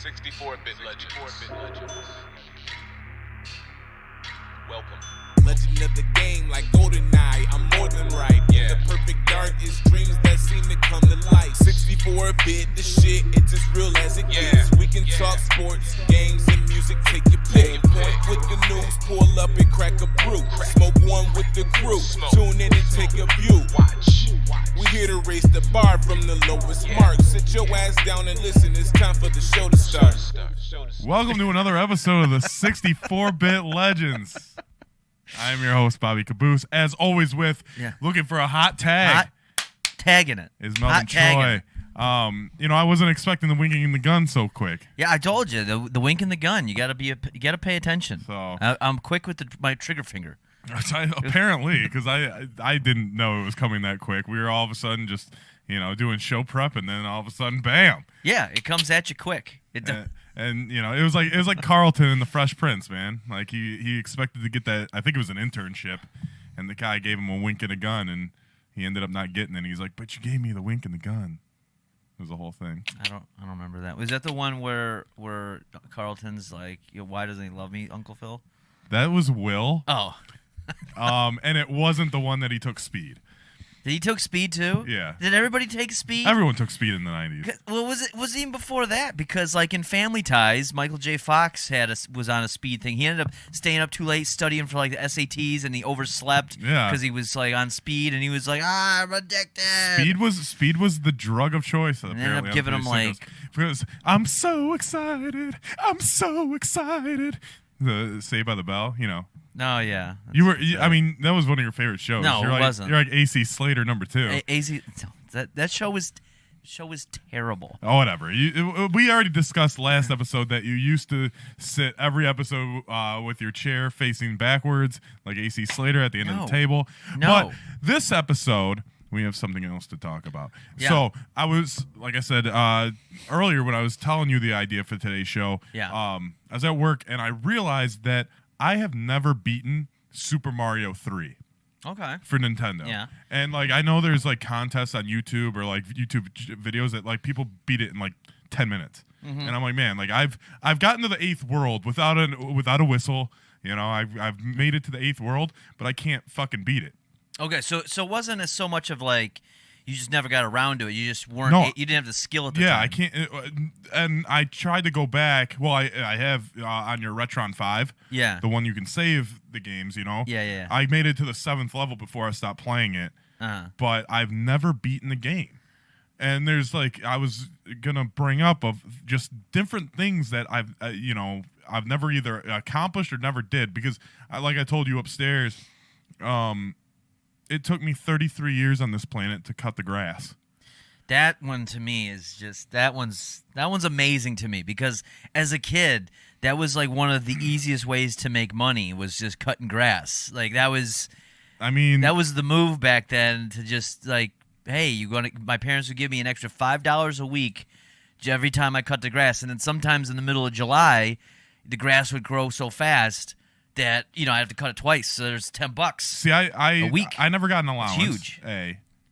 64-bit legends. Welcome. Legend of the game, like GoldenEye, I'm more than right. Yeah. The perfect dark is dreams that seem to come to life. 64-bit, the shit, it's as real as it gets. We can talk sports, games, and music, take your pick. Point with the news, pull up and crack a brew. Smoke one with the crew, tune in and take a view. Watch. We here to raise the bar from the lowest mark. Sit your ass down and listen, it's time for the show to start. Welcome to another episode of the 64-bit Legends. I'm your host, Bobby Caboose. As always, looking for a hot tag. Tagging it. Is Melvin Troy. I wasn't expecting the winking in the gun so quick. Yeah, I told you the wink in the gun. You gotta pay attention. So I'm quick with my trigger finger. Apparently, because I didn't know it was coming that quick. We were all of a sudden just doing show prep, and then all of a sudden, bam! Yeah, it comes at you quick. And it was like Carlton in The Fresh Prince, man. Like he expected to get that. I think it was an internship, and the guy gave him a wink and a gun, and he ended up not getting it. And he's like, "But you gave me the wink and the gun." It was the whole thing. I don't remember that. Was that the one where Carlton's like, "Why doesn't he love me, Uncle Phil?" That was Will. Oh. And it wasn't the one that he took Speed. He took Speed too? Yeah. Did everybody take Speed? Everyone took Speed in the 90s. Well, was it even before that? Because like in Family Ties, Michael J. Fox was on a Speed thing. He ended up staying up too late studying for like the SATs, and he overslept because he was like on Speed, and he was like, I'm addicted. Speed was the drug of choice. And ended up giving him like, because I'm so excited. The Saved by the Bell, No, yeah. I mean, that was one of your favorite shows. No, it wasn't. You're like AC Slater #2. AC, that show was terrible. Oh, whatever. We already discussed last episode that you used to sit every episode with your chair facing backwards, like AC Slater at the end of the table. No. But this episode, we have something else to talk about. Yeah. So I was, like I said earlier when I was telling you the idea for today's show, I was at work and I realized that I have never beaten Super Mario 3. Okay. For Nintendo. Yeah. And like I know there's like contests on YouTube or like YouTube videos that like people beat it in like 10 minutes. Mm-hmm. And I'm like, man, like I've gotten to the 8th world without a whistle. I've made it to the 8th world, but I can't fucking beat it. Okay, so it wasn't as so much of like you just never got around to it. You just weren't. No. You didn't have the skill at the time. Yeah, I can't. And I tried to go back. Well, I have on your Retron 5. Yeah. The one you can save the games. Yeah. I made it to the 7th level before I stopped playing it. But I've never beaten the game. And there's like I was gonna bring up of just different things that I've I've never either accomplished or never did because like I told you upstairs. It took me 33 years on this planet to cut the grass. That one to me is just that one's amazing to me because as a kid, that was like one of the easiest ways to make money was just cutting grass. Like that was the move back then to just like, hey, my parents would give me an extra $5 a week every time I cut the grass, and then sometimes in the middle of July, the grass would grow so fast that I have to cut it twice, so there's $10. See, a week. I never got an allowance. It's huge.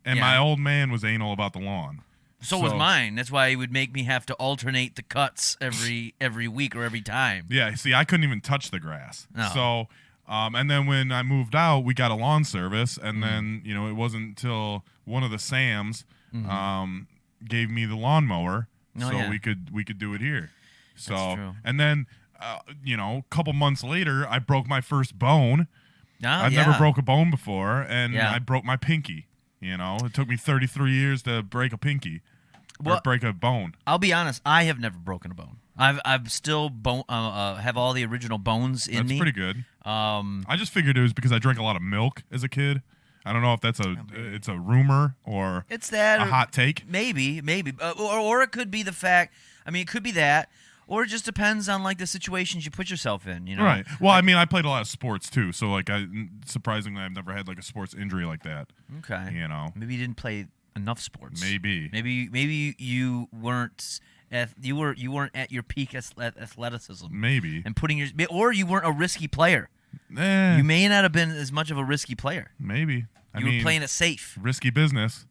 And my old man was anal about the lawn. So was mine. That's why he would make me have to alternate the cuts every week or every time. Yeah. See, I couldn't even touch the grass. No. So, and then when I moved out, we got a lawn service, and then it wasn't until one of the Sams gave me the lawnmower, we could do it here. So, that's true. And then. A couple months later, I broke my first bone. I've never broke a bone before, and I broke my pinky. It took me 33 years to break a pinky, or break a bone. I'll be honest, I have never broken a bone. I've still have all the original bones in me. That's pretty good. I just figured it was because I drank a lot of milk as a kid. I don't know if that's it's a rumor or it's that a hot take. Maybe, or it could be the fact. I mean, it could be that. Or it just depends on like the situations you put yourself in, Right. Well, I played a lot of sports too, so like surprisingly, I've never had like a sports injury like that. Okay. Maybe you didn't play enough sports. Maybe you weren't you weren't at your peak athleticism. Maybe. And or you weren't a risky player. You may not have been as much of a risky player. Maybe. You were playing it safe. Risky business.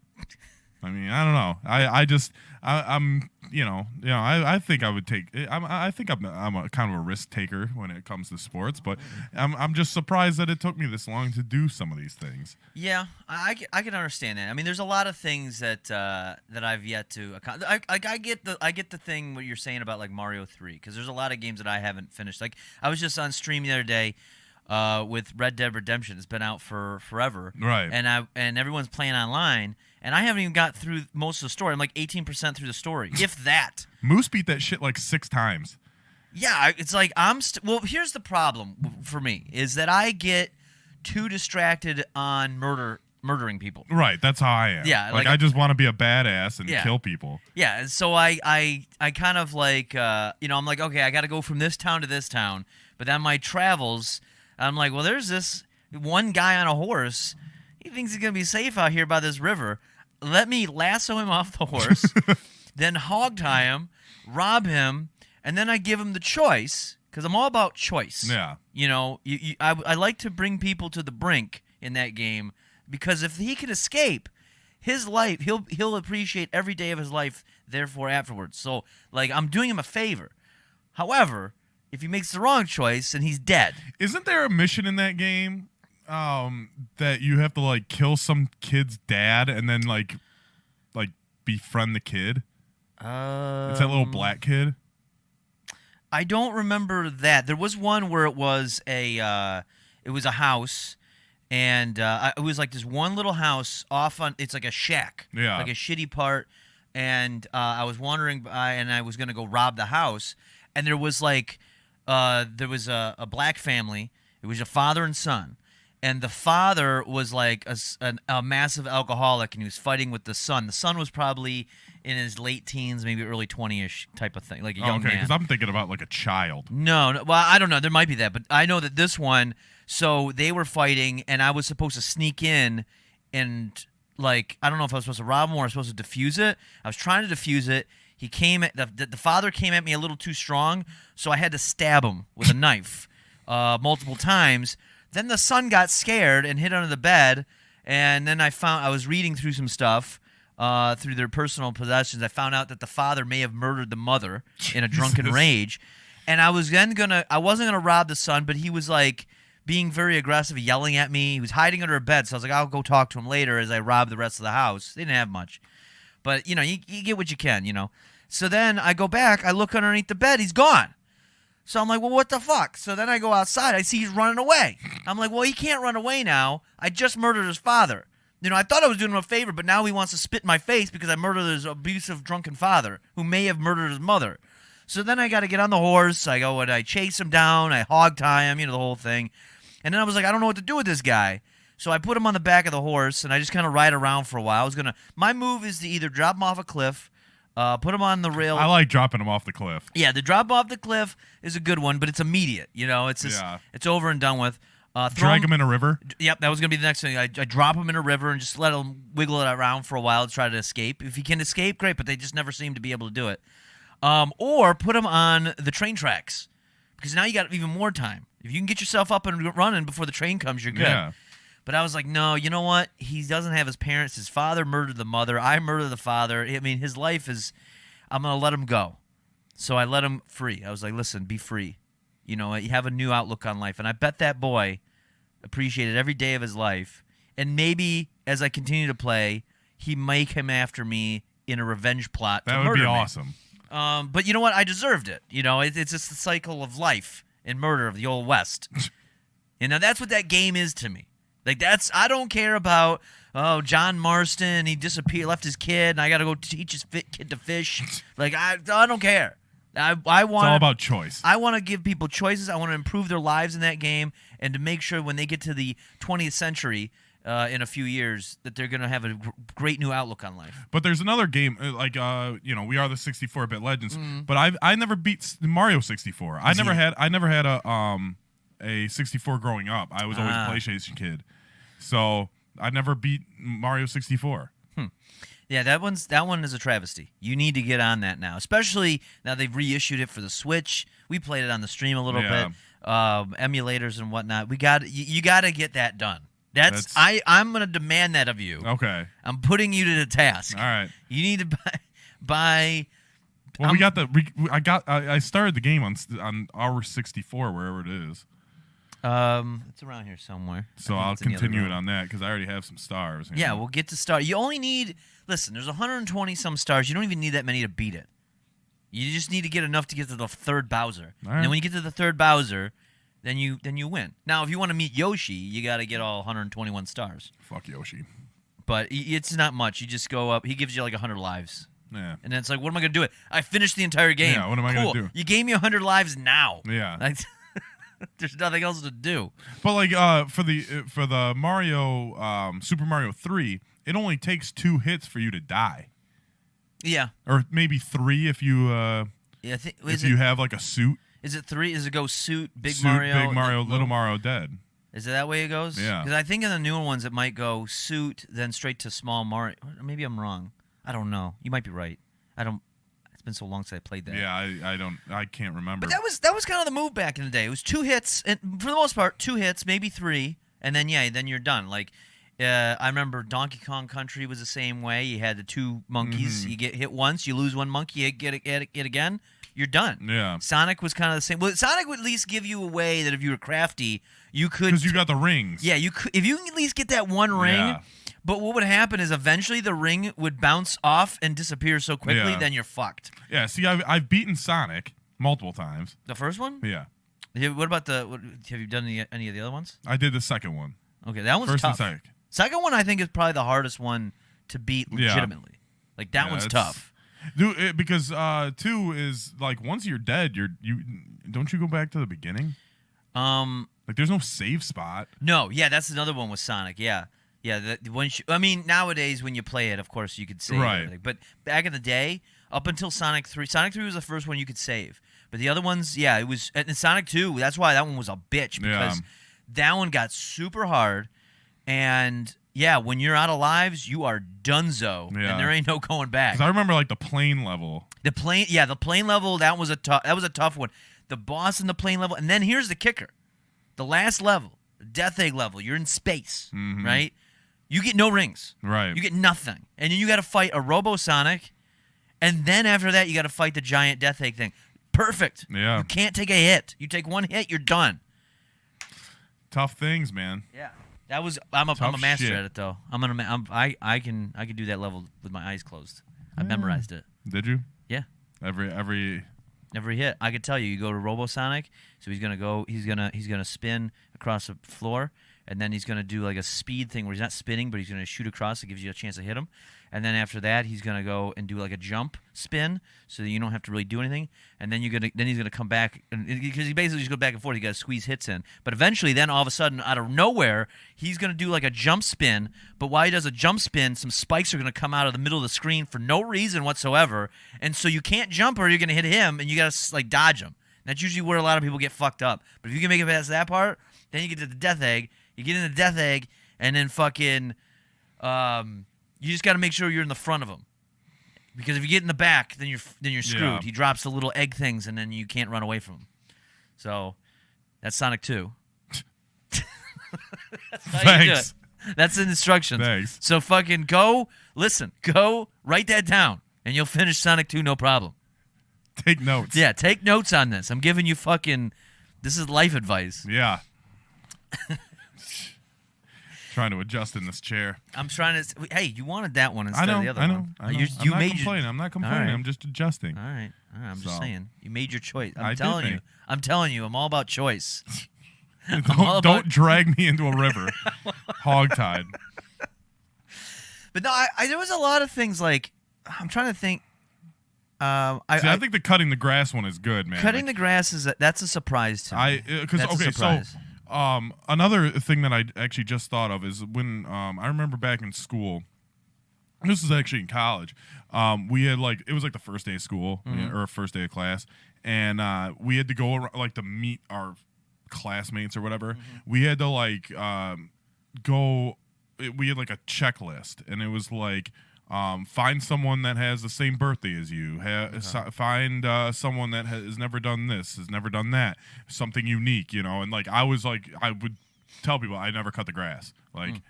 I don't know. I'm I think I would take. I think I'm a kind of a risk taker when it comes to sports, but I'm just surprised that it took me this long to do some of these things. Yeah, I can understand that. I mean, there's a lot of things that I've yet to. I get the thing what you're saying about like Mario 3, because there's a lot of games that I haven't finished. Like I was just on stream the other day. With Red Dead Redemption, it's been out for forever, right? And everyone's playing online, and I haven't even got through most of the story. I'm like 18% through the story, if that. Moose beat that shit like 6 times. Yeah, it's like well, here's the problem for me is that I get too distracted on murdering people. Right, that's how I am. Yeah, like I just want to be a badass and kill people. Yeah, and so I kind of like I'm like, okay, I got to go from this town to this town, but then my travels. I'm like, well, there's this one guy on a horse. He thinks he's going to be safe out here by this river. Let me lasso him off the horse, then hog tie him, rob him, and then I give him the choice, because I'm all about choice. Yeah. I like to bring people to the brink in that game, because if he can escape, his life, he'll appreciate every day of his life, therefore, afterwards. So, like, I'm doing him a favor. However, if he makes the wrong choice, then he's dead. Isn't there a mission in that game that you have to like kill some kid's dad and then like befriend the kid? It's that little black kid. I don't remember that. There was one where it was a house, and it was like this one little house off on. It's like a shack, like a shitty part. And I was wandering by, and I was gonna go rob the house, and there was like. There was a black family. It was a father and son. And the father was like a massive alcoholic, and he was fighting with the son. The son was probably in his late teens, maybe early 20-ish type of thing, like a young man. Okay, because I'm thinking about like a child. No, well, I don't know. There might be that. But I know that this one, so they were fighting, and I was supposed to sneak in and, like, I don't know if I was supposed to rob him or I was supposed to defuse it. I was trying to defuse it. He came at the father came at me a little too strong, so I had to stab him with a knife multiple times. Then the son got scared and hid under the bed, and then I was reading through some stuff through their personal possessions. I found out that the father may have murdered the mother in a drunken rage, and I wasn't gonna rob the son, but he was like being very aggressive, yelling at me. He was hiding under a bed, so I was like, I'll go talk to him later as I rob the rest of the house. They didn't have much. But, you get what you can, So then I go back, I look underneath the bed, he's gone. So I'm like, well, what the fuck? So then I go outside, I see he's running away. I'm like, well, he can't run away now. I just murdered his father. I thought I was doing him a favor, but now he wants to spit in my face because I murdered his abusive, drunken father, who may have murdered his mother. So then I got to get on the horse. I go and I chase him down, I hog tie him, the whole thing. And then I was like, I don't know what to do with this guy. So I put him on the back of the horse, and I just kind of ride around for a while. My move is to either drop him off a cliff, put him on the rail. I like dropping him off the cliff. Yeah, the drop off the cliff is a good one, but it's immediate. It's just, it's over and done with. Drag him in a river? Yep, that was going to be the next thing. I drop him in a river and just let him wiggle it around for a while to try to escape. If he can escape, great, but they just never seem to be able to do it. Or put him on the train tracks, because now you got even more time. If you can get yourself up and running before the train comes, you're good. Yeah. But I was like, no, you know what? He doesn't have his parents. His father murdered the mother. I murdered the father. I mean, his life is, I'm going to let him go. So I let him free. I was like, listen, be free. You have a new outlook on life. And I bet that boy appreciated every day of his life. And maybe as I continue to play, he might come after me in a revenge plot. That would be awesome. But you know what? I deserved it. It's just the cycle of life and murder of the old West. That's what that game is to me. Like, I don't care about, John Marston, he disappeared, left his kid, and I got to go teach his kid to fish. Like, I don't care. I want. It's all about choice. I want to give people choices. I want to improve their lives in that game, and to make sure when they get to the 20th century in a few years that they're going to have a great new outlook on life. But there's another game, we are the 64-bit legends, but I never beat Mario 64. I never had a 64 growing up. I was always a PlayStation kid. So I never beat Mario 64. Yeah, that one is a travesty. You need to get on that now, especially now they've reissued it for the Switch. We played it on the stream a little bit, emulators and whatnot. You got to get that done. I'm going to demand that of you. Okay, I'm putting you to the task. All right, you need to buy Well, I started the game on our 64, wherever it is. It's around here somewhere. So I'll continue it on that because I already have some stars. Yeah, we'll get to start. You only need, listen, there's 120 some stars. You don't even need that many to beat it. You just need to get enough to get to the third Bowser. All right. And then when you get to the third Bowser, then you win. Now, if you want to meet Yoshi, you got to get all 121 stars. Fuck Yoshi. But it's not much. You just go up. He gives you like 100 lives. Yeah. And then it's like, what am I going to do it? I finished the entire game. Yeah, what am I going to do? You gave me 100 lives now. Yeah. There's nothing else to do. But like for the Mario Super Mario 3, it only takes 2 hits for you to die. Yeah. Or maybe 3 if you if you have like a suit. Is it 3? Does it go suit, Big Suit, Mario, Big Mario, Little Mario dead? Is it that way it goes? Yeah. Because I think in the newer ones it might go suit, then straight to small Mario. Maybe I'm wrong. I don't know. You might be right. It's been so long since I played that. Yeah, I can't remember. But that was kind of the move back in the day. It was 2 hits, and for the most part, 2 hits, maybe 3, and then you're done. Like I remember Donkey Kong Country was the same way. You had the 2 monkeys. Mm-hmm. You get hit once, you lose 1 monkey, you get again, you're done. Yeah. Sonic was kind of the same. Well, Sonic would at least give you a way that if you were crafty, you could. Because you got the rings. Yeah, you could. If you can at least get that 1 ring. Yeah. But what would happen is eventually the ring would bounce off and disappear so quickly, Yeah. then you're fucked. Yeah, see, I've beaten Sonic multiple times. The first one? Yeah. What about have you done any of the other ones? I did the second one. Okay, that one's First tough. and second. Second one I think is probably the hardest one to beat legitimately. Like that one's tough. Dude, because 2 is like once you're dead, you don't you go back to the beginning? Like there's no save spot. No, yeah, that's another one with Sonic. Yeah. Yeah, nowadays when you play it, of course you could save everything. But back in the day, up until Sonic 3 was the first one you could save. But the other ones, yeah, it was. And Sonic 2, that's why that one was a bitch because that one got super hard. And yeah, when you're out of lives, you are donezo, and there ain't no going back. Because I remember like the plane level. The plane level, that was a tough one. The boss in the plane level, and then here's the kicker: the last level, the Death Egg level. You're in space, right? You get no rings. Right. You get nothing. And then you got to fight a Robo Sonic. And then after that, you got to fight the giant Death Egg thing. Perfect. Yeah. You can't take a hit. You take 1 hit, you're Tough things, man. Yeah. That was. I'm a master shit. at it though. I can do that level with my eyes closed. I memorized it. Did you? Yeah. Every hit. I could tell you. You go to Robo Sonic, so he's gonna spin across the floor, and then he's gonna do like a speed thing where he's not spinning, but he's gonna shoot across. It gives you a chance to hit him. And then after that, he's gonna go and do like a jump spin, so that you don't have to really do anything. And then he's gonna come back, because he basically just go back and forth. You gotta squeeze hits in. But eventually, then all of a sudden, out of nowhere, he's gonna do like a jump spin. But while he does a jump spin, some spikes are gonna come out of the middle of the screen for no reason whatsoever. And so you can't jump, or you're gonna hit him, and you gotta like dodge him. That's usually where a lot of people get fucked up. But if you can make it past that part, then you get to the Death Egg. You get in the Death Egg, and then fucking. You just got to make sure you're in the front of him, because if you get in the back, then you're screwed. Yeah. He drops the little egg things, and then you can't run away from him. So that's Sonic 2. That's how you do Thanks. it. That's the instructions. Thanks. So fucking go write that down, and you'll finish Sonic 2 no problem. Take notes. Yeah, take notes on this. I'm giving you this is life advice. Yeah. Trying to adjust in this chair. I'm trying to. Hey, you wanted that one instead of the other I know. one. I'm You not made complaining. I'm not complaining. right. I'm just adjusting. All right. I'm just So. saying. You made your choice. I I'm did telling make- you. I'm telling you. I'm all about choice. all about- Don't drag me into a river. Hogtied. But no, there was a lot of things like I'm trying to think. I think the cutting the grass one is good, man. Cutting the grass that's a surprise to me. Because That's a okay, so surprise. another thing that I actually just thought of is when I remember back in school. This is actually in college. We had it was like the first day of school or first day of class, and we had to go around, to meet our classmates or whatever. We had to go. We had a checklist, and it was find someone that has the same birthday as you. Find someone that has never done this, has never done that. Something unique, And I would tell people I never cut the grass,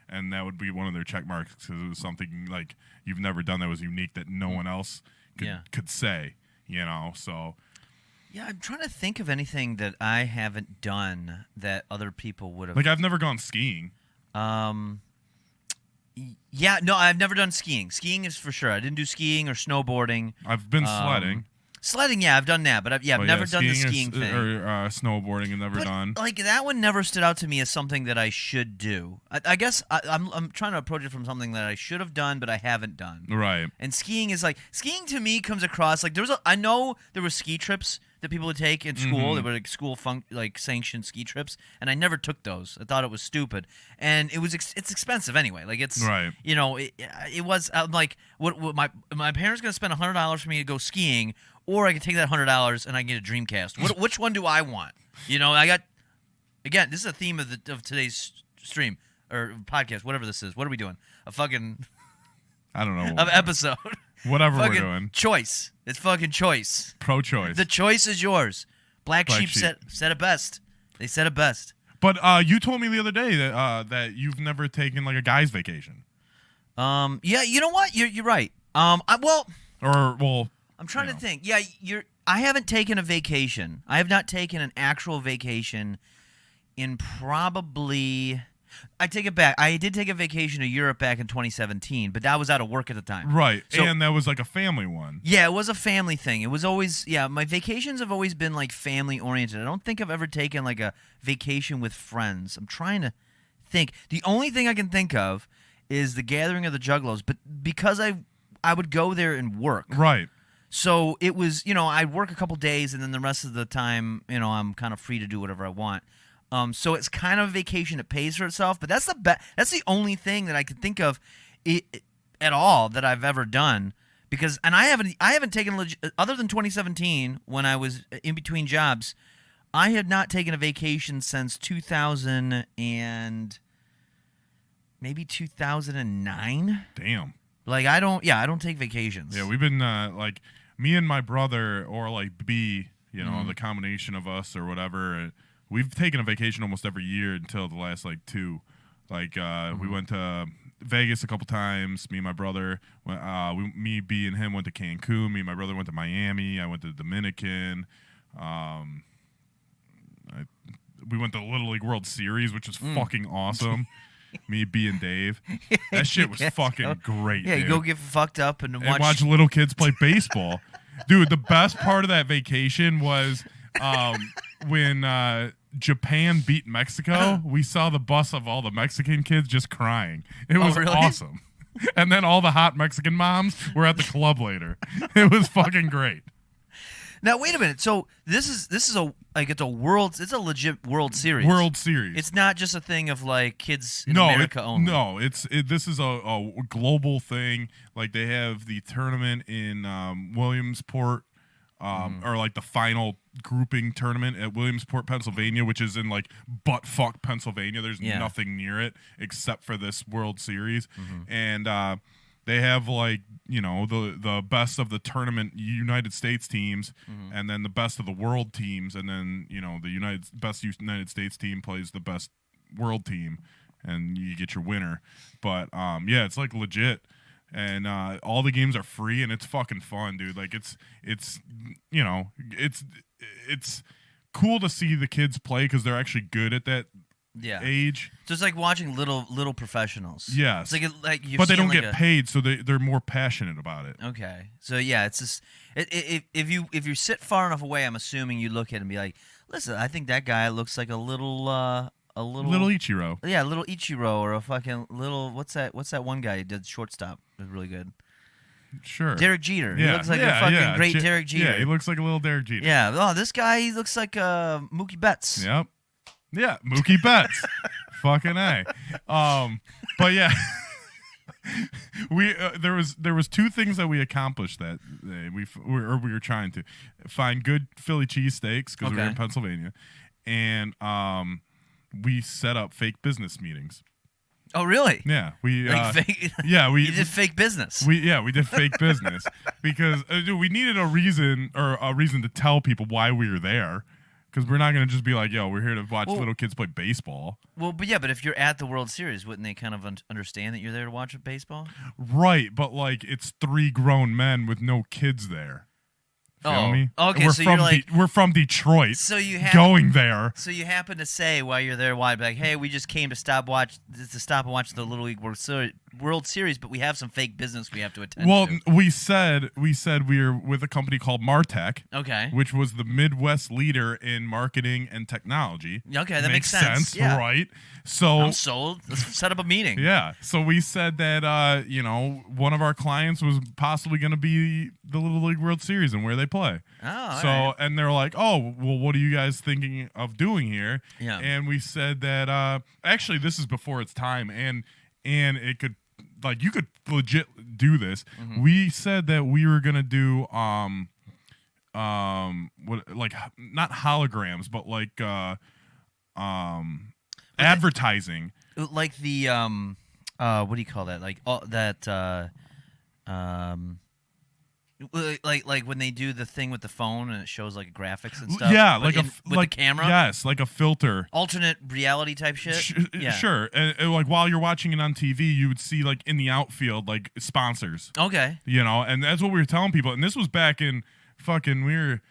and that would be one of their check marks because it was something you've never done that was unique that no one else could say. So Yeah, I'm trying to think of anything that I haven't done that other people would have. like I've never gone skiing. Yeah, no, I've never done skiing. Skiing is for sure. I didn't do skiing or snowboarding. I've been sledding. Sledding, yeah, I've done that, but I've never done the skiing thing. Or snowboarding, I've never done. Like that one never stood out to me as something that I should do. I guess I'm trying to approach it from something that I should have done, but I haven't done. Right. And skiing is like to me comes across like I know there were ski trips that people would take in school. There were like school sanctioned ski trips, and I never took those. I thought it was stupid, and it's expensive anyway. Like it's right. It was I'm like what my parents gonna spend $100 for me to go skiing, or I can take that $100 and I can get a Dreamcast. Which one do I want? I got again. This is a theme of today's stream or podcast, whatever this is. What are we doing? A fucking I don't know. Episode. Whatever fucking we're doing. Choice. It's fucking choice. Pro-choice. The choice is yours. Black Sheep said it best. They said it best. But you told me the other day that you've never taken like a guy's vacation. Yeah, you know what? You're right. I'm trying to think. Yeah, I haven't taken a vacation. I have not taken an actual vacation in probably. I take it back. I did take a vacation to Europe back in 2017, but that was out of work at the time. Right, so, and that was like a family one. Yeah, it was a family thing. It was always, my vacations have always been like family oriented. I don't think I've ever taken like a vacation with friends. I'm trying to think. The only thing I can think of is the Gathering of the Juggalos, but because I would go there and work. Right. So it was, I'd work a couple days, and then the rest of the time, I'm kind of free to do whatever I want. So it's kind of a vacation that pays for itself, but that's the only thing that I could think of at all that I've ever done. Because I haven't taken other than 2017 when I was in between jobs, I had not taken a vacation since 2000 and maybe 2009. Damn. Like I don't take vacations. Yeah, we've been like me and my brother or like B, the combination of us or whatever. We've taken a vacation almost every year until the last like two. Like we went to Vegas a couple times. Me and my brother, me, B, and him went to Cancun. Me and my brother went to Miami. I went to the Dominican. We went to the Little League World Series, which was fucking awesome. Me, B, and Dave. That shit was fucking great. Yeah, dude. you go get fucked up and watch little kids play baseball. Dude, the best part of that vacation was when Japan beat Mexico. We saw the bus of all the Mexican kids just crying. It was really? awesome. And then all the hot Mexican moms were at the club later. It was fucking great. Now wait a minute. So this is it's a legit World Series. World Series. It's not just a thing of like kids in America only. No, this is a global thing. Like they have the tournament in Williamsport, or like the final grouping tournament at Williamsport, Pennsylvania, which is in like buttfuck Pennsylvania. There's nothing near it except for this World Series, and they have like the best of the tournament United States teams, and then the best of the world teams, and then the best United States team plays the best world team, and you get your winner. But it's like legit. And all the games are free, and it's fucking fun, dude. Like it's cool to see the kids play because they're actually good at that age. So it's like watching little professionals. Yes, it's like but they don't get paid, so they're more passionate about it. Okay, so yeah, it's just if you sit far enough away, I'm assuming you look at it and be like, listen, I think that guy looks like a little Ichiro. Yeah, a little Ichiro, or a fucking little what's that one guy who did shortstop? Was really good. Sure. Derek Jeter. He looks like a fucking great Derek Jeter. Yeah, he looks like a little Derek Jeter. Yeah. Oh, this guy, he looks like Mookie Betts. Yep. Yeah, Mookie Betts. Fucking A. But yeah. There was two things that we accomplished that day. We were trying to find good Philly cheesesteaks because we were in Pennsylvania, and we set up fake business meetings. Oh, really? Yeah, we fake, we did fake business. We did fake business because we needed a reason to tell people why we were there, because we're not going to just be like, yo, we're here to watch little kids play baseball. Well, but if you're at the World Series, wouldn't they kind of understand that you're there to watch baseball? Right, but like it's 3 grown men with no kids there. Feel me? Okay, We're so from you're like, we're from Detroit. so you have going there. So you happen to say while you're there, why, like, hey, we just came to stop and watch the Little League World Series, but we have some fake business we have to attend Well, to. we said we were with a company called Martech, Okay. which was the Midwest leader in marketing and technology. Okay, that makes sense. Yeah. Right? So I'm sold. Let's set up a meeting. yeah, so we said that one of our clients was possibly going to be the Little League World Series and where they play. Oh, so all right. and they're like, oh, well, what are you guys thinking of doing here? Yeah. And we said that actually this is before its time, and it could, like, you could legit do this. Mm-hmm. We said that we were gonna do what, like, not holograms, but like advertising. Like the what do you call that? Like like when they do the thing with the phone and it shows like graphics and stuff. Yeah, but like with the camera. Yes, like a filter. Alternate reality type shit. Yeah. Sure. And like while you're watching it on TV, you would see like in the outfield like sponsors. Okay. And that's what we were telling people. And this was back in we were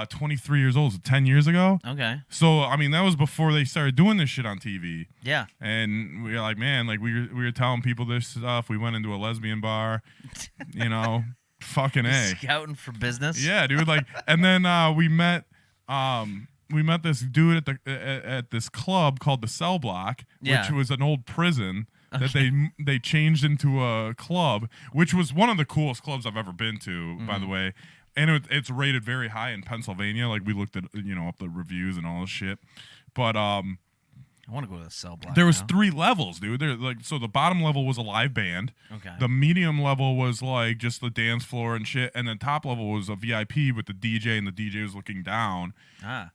23 years old, so 10 years ago. Okay. So I mean that was before they started doing this shit on TV. Yeah. And we were like, man, like we were telling people this stuff. We went into a lesbian bar, fucking A. Scouting for business. Yeah, dude. Like, and then we met this dude at this club called the Cell Block, which was an old prison that they changed into a club, which was one of the coolest clubs I've ever been to, by the way. And it's rated very high in Pennsylvania. Like, we looked at up the reviews and all this shit, but I want to go to the Cell Block. there was now. 3 levels, dude. So the bottom level was a live band. Okay. The medium level was like just the dance floor and shit, and the top level was a VIP with the DJ, and the DJ was looking down.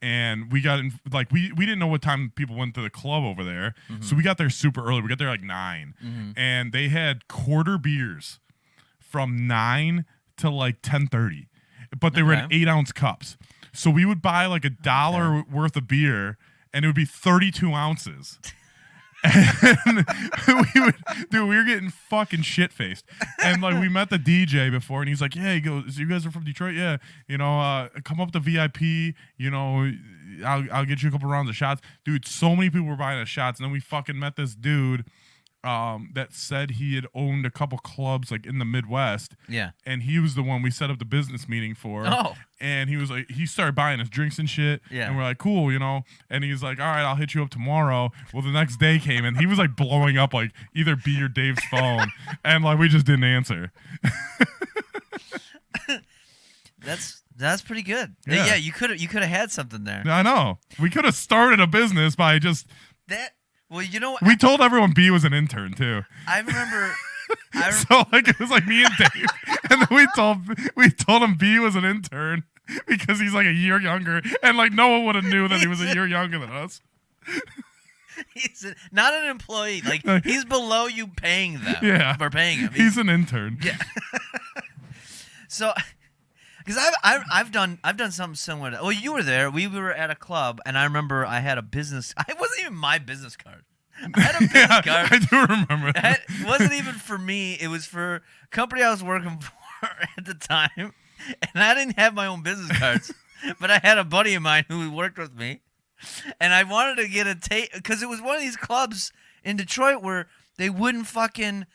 And we got in, like, we didn't know what time people went to the club over there, so we got there super early. We got there like 9, and they had quarter beers from 9 to like 10:30, but they were in 8-ounce cups. So we would buy like $1 worth of beer, and it would be 32 ounces. And we were getting fucking shit-faced. And like, we met the DJ before, and he's like, yeah, he goes, you guys are from Detroit? Yeah. Come up to VIP, I'll get you a couple rounds of shots. Dude, so many people were buying us shots. And then we fucking met this dude that said he had owned a couple clubs like in the Midwest. Yeah. And he was the one we set up the business meeting for. Oh. And he was like, he started buying us drinks and shit. Yeah. And we're like, cool, And he's like, all right, I'll hit you up tomorrow. Well, the next day came, and he was like blowing up like either B or Dave's phone. And like, we just didn't answer. That's pretty good. Yeah. You could have had something there. I know. We could have started a business by just That. Well, you know what? We told everyone B was an intern too. I remember. So like, it was like me and Dave, and then we told him B was an intern because he's like a year younger, and like no one would have knew that he was a year younger than us. He's not an employee. Like, he's below you paying them. Yeah, for paying him. He's an intern. Yeah. So, because I've done something similar to. Well, you were there. We were at a club, and I remember I had a business. It wasn't even my business card. I had a business card. I do remember that. It wasn't even for me. It was for a company I was working for at the time, and I didn't have my own business cards, but I had a buddy of mine who worked with me, and I wanted to get a tape because it was one of these clubs in Detroit where they wouldn't fucking.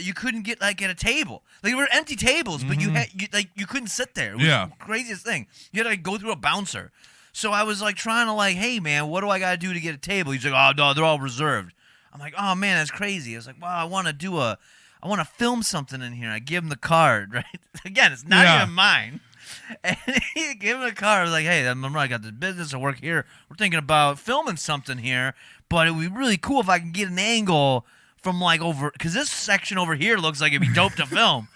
You couldn't get a table. Like, there were empty tables, but you couldn't sit there. It was the craziest thing. You had to go through a bouncer. So I was like trying to hey man, what do I gotta do to get a table? He's like, oh no, they're all reserved. I'm like, oh man, that's crazy. I was like, well, I want to film something in here. I give him the card, right? Again, it's not even mine. And he gave him the card. I was like, hey, remember I got this business. I work here. We're thinking about filming something here, but it would be really cool if I can get an angle from over, because this section over here looks like it'd be dope to film.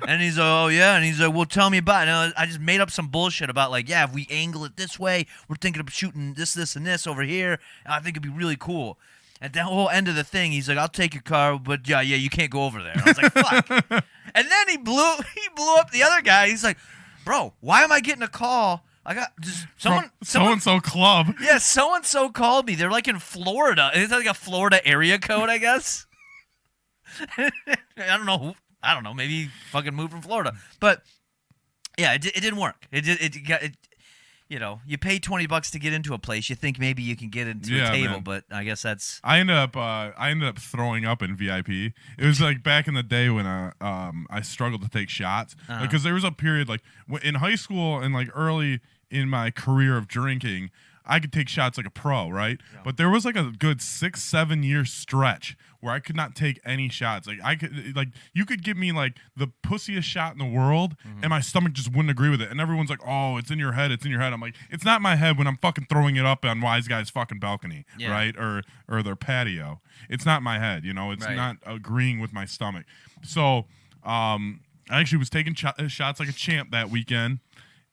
And he's like, oh yeah, and he's like, well, tell me about it. And I just made up some bullshit about if we angle it this way, we're thinking of shooting this, and this over here. And I think it'd be really cool. At the whole end of the thing, he's like, I'll take your car, but yeah, you can't go over there. And I was like, fuck. And then he blew up the other guy. He's like, bro, why am I getting a call? I got just someone so-and-so club. Yeah, so-and-so called me. They're in Florida. It's like a Florida area code, I guess. I don't know. Maybe he fucking moved from Florida. But Yeah, it didn't work. You know, you pay $20 to get into a place. You think maybe you can get into a table, man. but I guess that's. I ended up throwing up in VIP. It was like back in the day when I struggled to take shots because there was a period like in high school and like early in my career of drinking, I could take shots like a pro, right? Yeah. But there was like a good 6-7 year stretch where I could not take any shots. Like you could give me like the pussiest shot in the world, and my stomach just wouldn't agree with it. And everyone's like, "Oh, it's in your head. It's in your head." I'm like, "It's not my head when I'm fucking throwing it up on Wise Guy's fucking balcony, right? Or their patio. It's not my head. You know, it's not agreeing with my stomach." So, I actually was taking shots like a champ that weekend.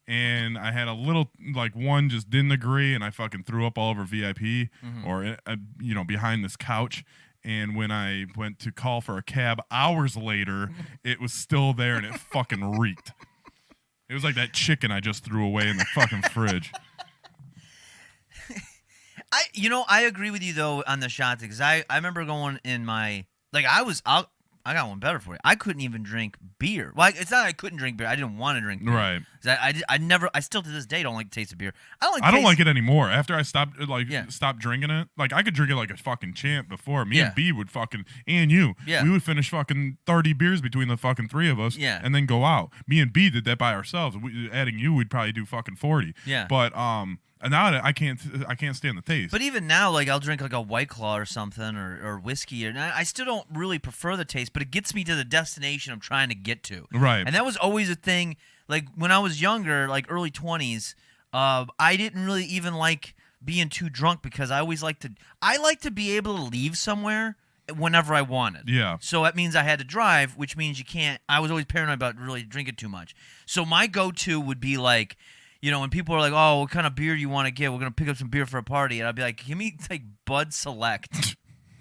And I had a little, like one just didn't agree, and I fucking threw up all over VIP or, behind this couch. And when I went to call for a cab hours later, it was still there, and it fucking reeked. It was like that chicken I just threw away in the fucking fridge. I agree with you, though, on the shots, because I remember going in my, like, I got one better for you. I couldn't even drink beer. Well, it's not that I couldn't drink beer. I didn't want to drink beer. Right. I still to this day don't like the taste of beer. I don't like it anymore. After I stopped drinking it, like I could drink it like a fucking champ before. Me and B would fucking, and you, we would finish fucking 30 beers between the fucking three of us and then go out. Me and B did that by ourselves. Adding you, we'd probably do fucking 40. Yeah. But, and now I can't stand the taste. But even now, like I'll drink like a White Claw or something or whiskey, and I still don't really prefer the taste, but it gets me to the destination I'm trying to get to. Right. And that was always a thing. Like when I was younger, like early 20s, I didn't really even like being too drunk because I like to be able to leave somewhere whenever I wanted. Yeah. So that means I had to drive, which means you can't. I was always paranoid about really drinking too much. So my go-to would be like, you know, when people are like, "Oh, what kind of beer do you want to get? We're gonna pick up some beer for a party," and I'd be like, "Give me like Bud Select."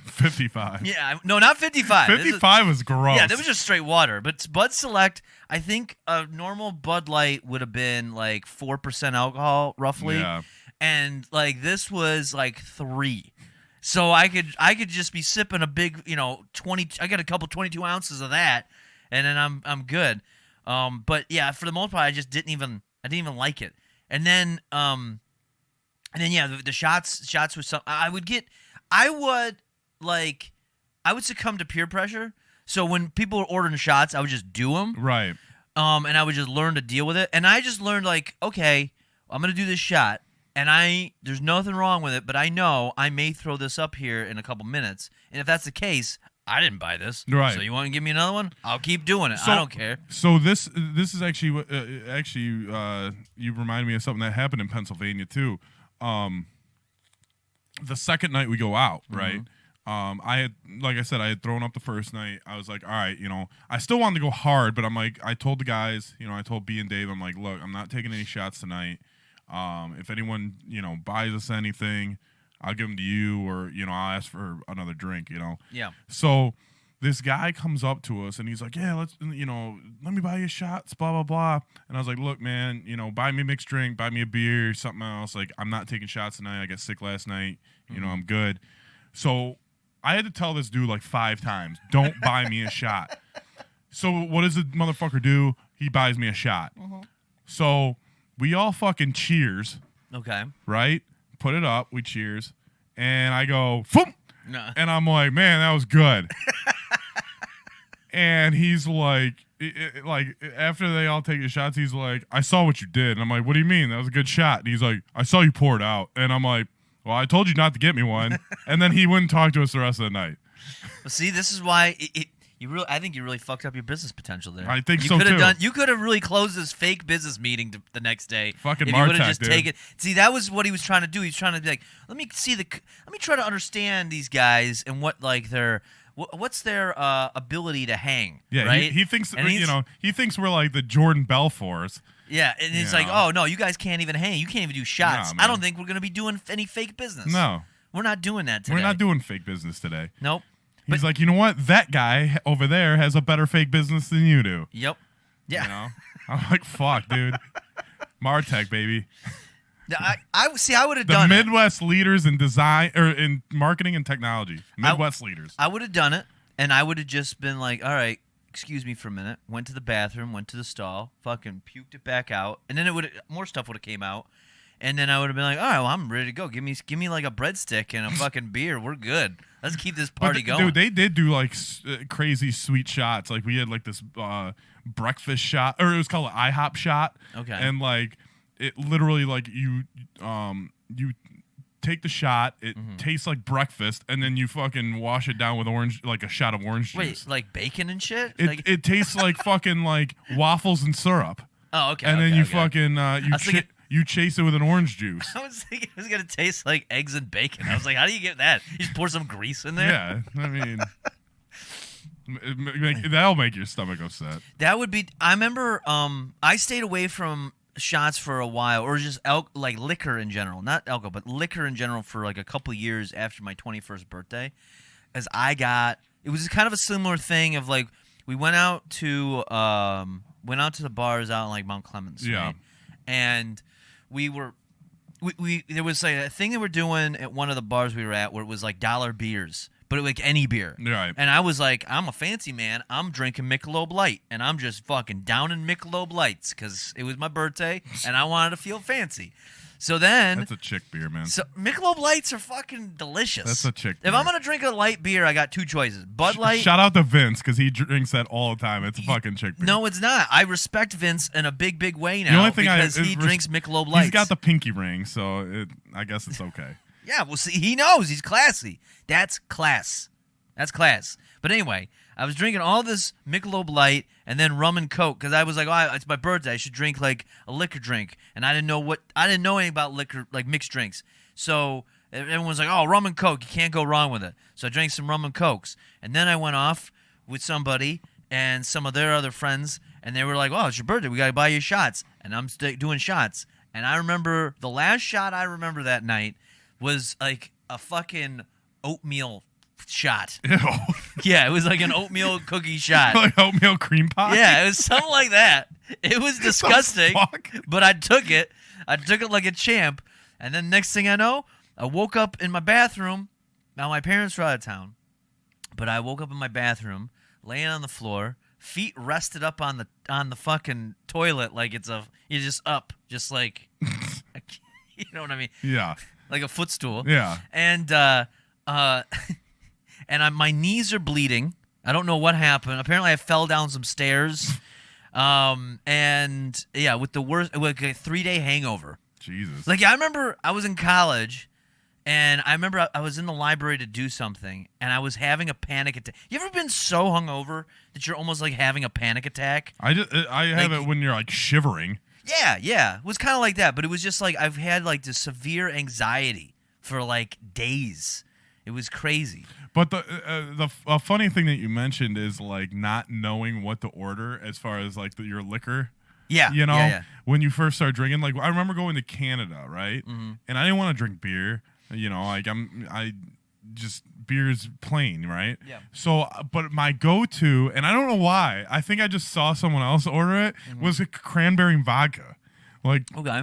55. Yeah, no, not 55. 55 was gross. Yeah, that was just straight water. But Bud Select, I think a normal Bud Light would have been like 4% alcohol, roughly. Yeah. And like this was like 3. So I could just be sipping a big, 20. I got a couple 22 ounces of that, and then I'm good. But yeah, for the most part, I didn't even like it. And then the shots was something I would succumb to peer pressure. So when people were ordering shots, I would just do them. Right. And I would just learn to deal with it. And I just learned like, okay, I'm going to do this shot. And there's nothing wrong with it, but I know I may throw this up here in a couple minutes. And if that's the case, I didn't buy this. Right. So you want to give me another one? I'll keep doing it. I don't care. So this is actually you remind me of something that happened in Pennsylvania too. The second night we go out, right? I had thrown up the first night. I was like, all right, I still wanted to go hard, but I'm like, I told the guys, I told B and Dave, I'm like, look, I'm not taking any shots tonight. If anyone, buys us anything, I'll give them to you, or, I'll ask for another drink, Yeah. So this guy comes up to us and he's like, yeah, let's, let me buy you shots, blah, blah, blah. And I was like, look, man, buy me a mixed drink, buy me a beer, something else. Like, I'm not taking shots tonight. I got sick last night. I'm good. So I had to tell this dude like 5 times, don't buy me a shot. So what does the motherfucker do? He buys me a shot. So we all fucking cheers. Okay. Right? Put it up. We cheers. And I go, Foom! No. And I'm like, man, that was good. And he's like, after they all take the shots, he's like, I saw what you did. And I'm like, what do you mean? That was a good shot. And he's like, I saw you pour it out. And I'm like, well, I told you not to get me one. And then he wouldn't talk to us the rest of the night. Well, see, this is why I think you really fucked up your business potential there. I think so, too. You could have really closed this fake business meeting the next day. Fucking if you would have Martech, just dude. taken. See, that was what he was trying to do. He was trying to be like, let me try to understand these guys and what like what's their ability to hang. Yeah, right? he thinks he thinks we're like the Jordan Belforts. Yeah, and it's like, oh no, you guys can't even hang. You can't even do shots. Nah, I don't think we're gonna be doing any fake business. No, we're not doing that today. We're not doing fake business today. Nope. He's like, you know what? That guy over there has a better fake business than you do. Yep. Yeah. I'm like, fuck, dude. Martech, baby. I would have done the Midwest leaders in design or in marketing and technology. Midwest leaders. I would have done it, and I would have just been like, all right, excuse me for a minute, went to the bathroom, went to the stall, fucking puked it back out, and then more stuff would have came out, and then I would have been like, all right, well, I'm ready to go. Give me like a breadstick and a fucking beer. We're good. Let's keep this party going. Dude, they did do like crazy sweet shots. Like we had like this breakfast shot, or it was called an IHOP shot. Okay. And like it literally like you take the shot, it tastes like breakfast, and then you fucking wash it down with like a shot of orange juice. Wait, like bacon and shit? It tastes like fucking like waffles and syrup. Oh, okay. And then you fucking you chase it with an orange juice. I was thinking it was gonna taste like eggs and bacon. I was like, how do you get that? You just pour some grease in there? Yeah, I mean, that'll make your stomach upset. That would be. I remember. I stayed away from shots for a while, or just like liquor in general, not alcohol, but liquor in general for like a couple years after my 21st birthday, as it was kind of a similar thing of like we went out to the bars out in like Mount Clemens, yeah, right? And we there was like a thing that we're doing at one of the bars we were at where it was like dollar beers. But like any beer. Right. And I was like, I'm a fancy man. I'm drinking Michelob Light. And I'm just fucking downing Michelob Lights because it was my birthday and I wanted to feel fancy. So then... That's a chick beer, man. So Michelob Lights are fucking delicious. That's a chick beer. If I'm going to drink a light beer, I got two choices. Bud Light... Shout out to Vince because he drinks that all the time. It's a fucking chick beer. No, it's not. I respect Vince in a big, big way now the only thing because he drinks Michelob Lights. He's got the pinky ring, so I guess it's okay. Yeah, well, see, he knows. He's classy. That's class. That's class. But anyway, I was drinking all this Michelob Light and then rum and Coke because I was like, oh, it's my birthday. I should drink like a liquor drink. And I didn't know anything about liquor, like mixed drinks. So everyone was like, oh, rum and Coke. You can't go wrong with it. So I drank some rum and Cokes. And then I went off with somebody and some of their other friends. And they were like, oh, it's your birthday. We got to buy you shots. And I'm doing shots. And I remember the last shot I remember that night was like a fucking oatmeal shot. Ew. Yeah, it was like an oatmeal cookie shot. Like oatmeal cream pie? Yeah, it was something like that. It was disgusting, but I took it. I took it like a champ. And then next thing I know, I woke up in my bathroom. Now my parents were out of town, but I woke up in my bathroom, laying on the floor, feet rested up on the fucking toilet like you're just up, just like you know what I mean? Yeah. Like a footstool. Yeah. And my knees are bleeding. I don't know what happened. Apparently, I fell down some stairs. And yeah, with a 3-day hangover. Jesus. Like I remember I was in college, and I remember I was in the library to do something, and I was having a panic attack. You ever been so hungover that you're almost like having a panic attack? I have it when you're like shivering. Yeah. It was kind of like that, but it was just like I've had like this severe anxiety for like days. It was crazy. But the funny thing that you mentioned is like not knowing what to order as far as like your liquor. Yeah. You know, yeah. when you first start drinking, like I remember going to Canada, right? Mm-hmm. And I didn't want to drink beer. You know, like beer's plain, right? Yeah. So, but my go-to, and I don't know why, I think I just saw someone else order it, was a cranberry vodka. Like, okay.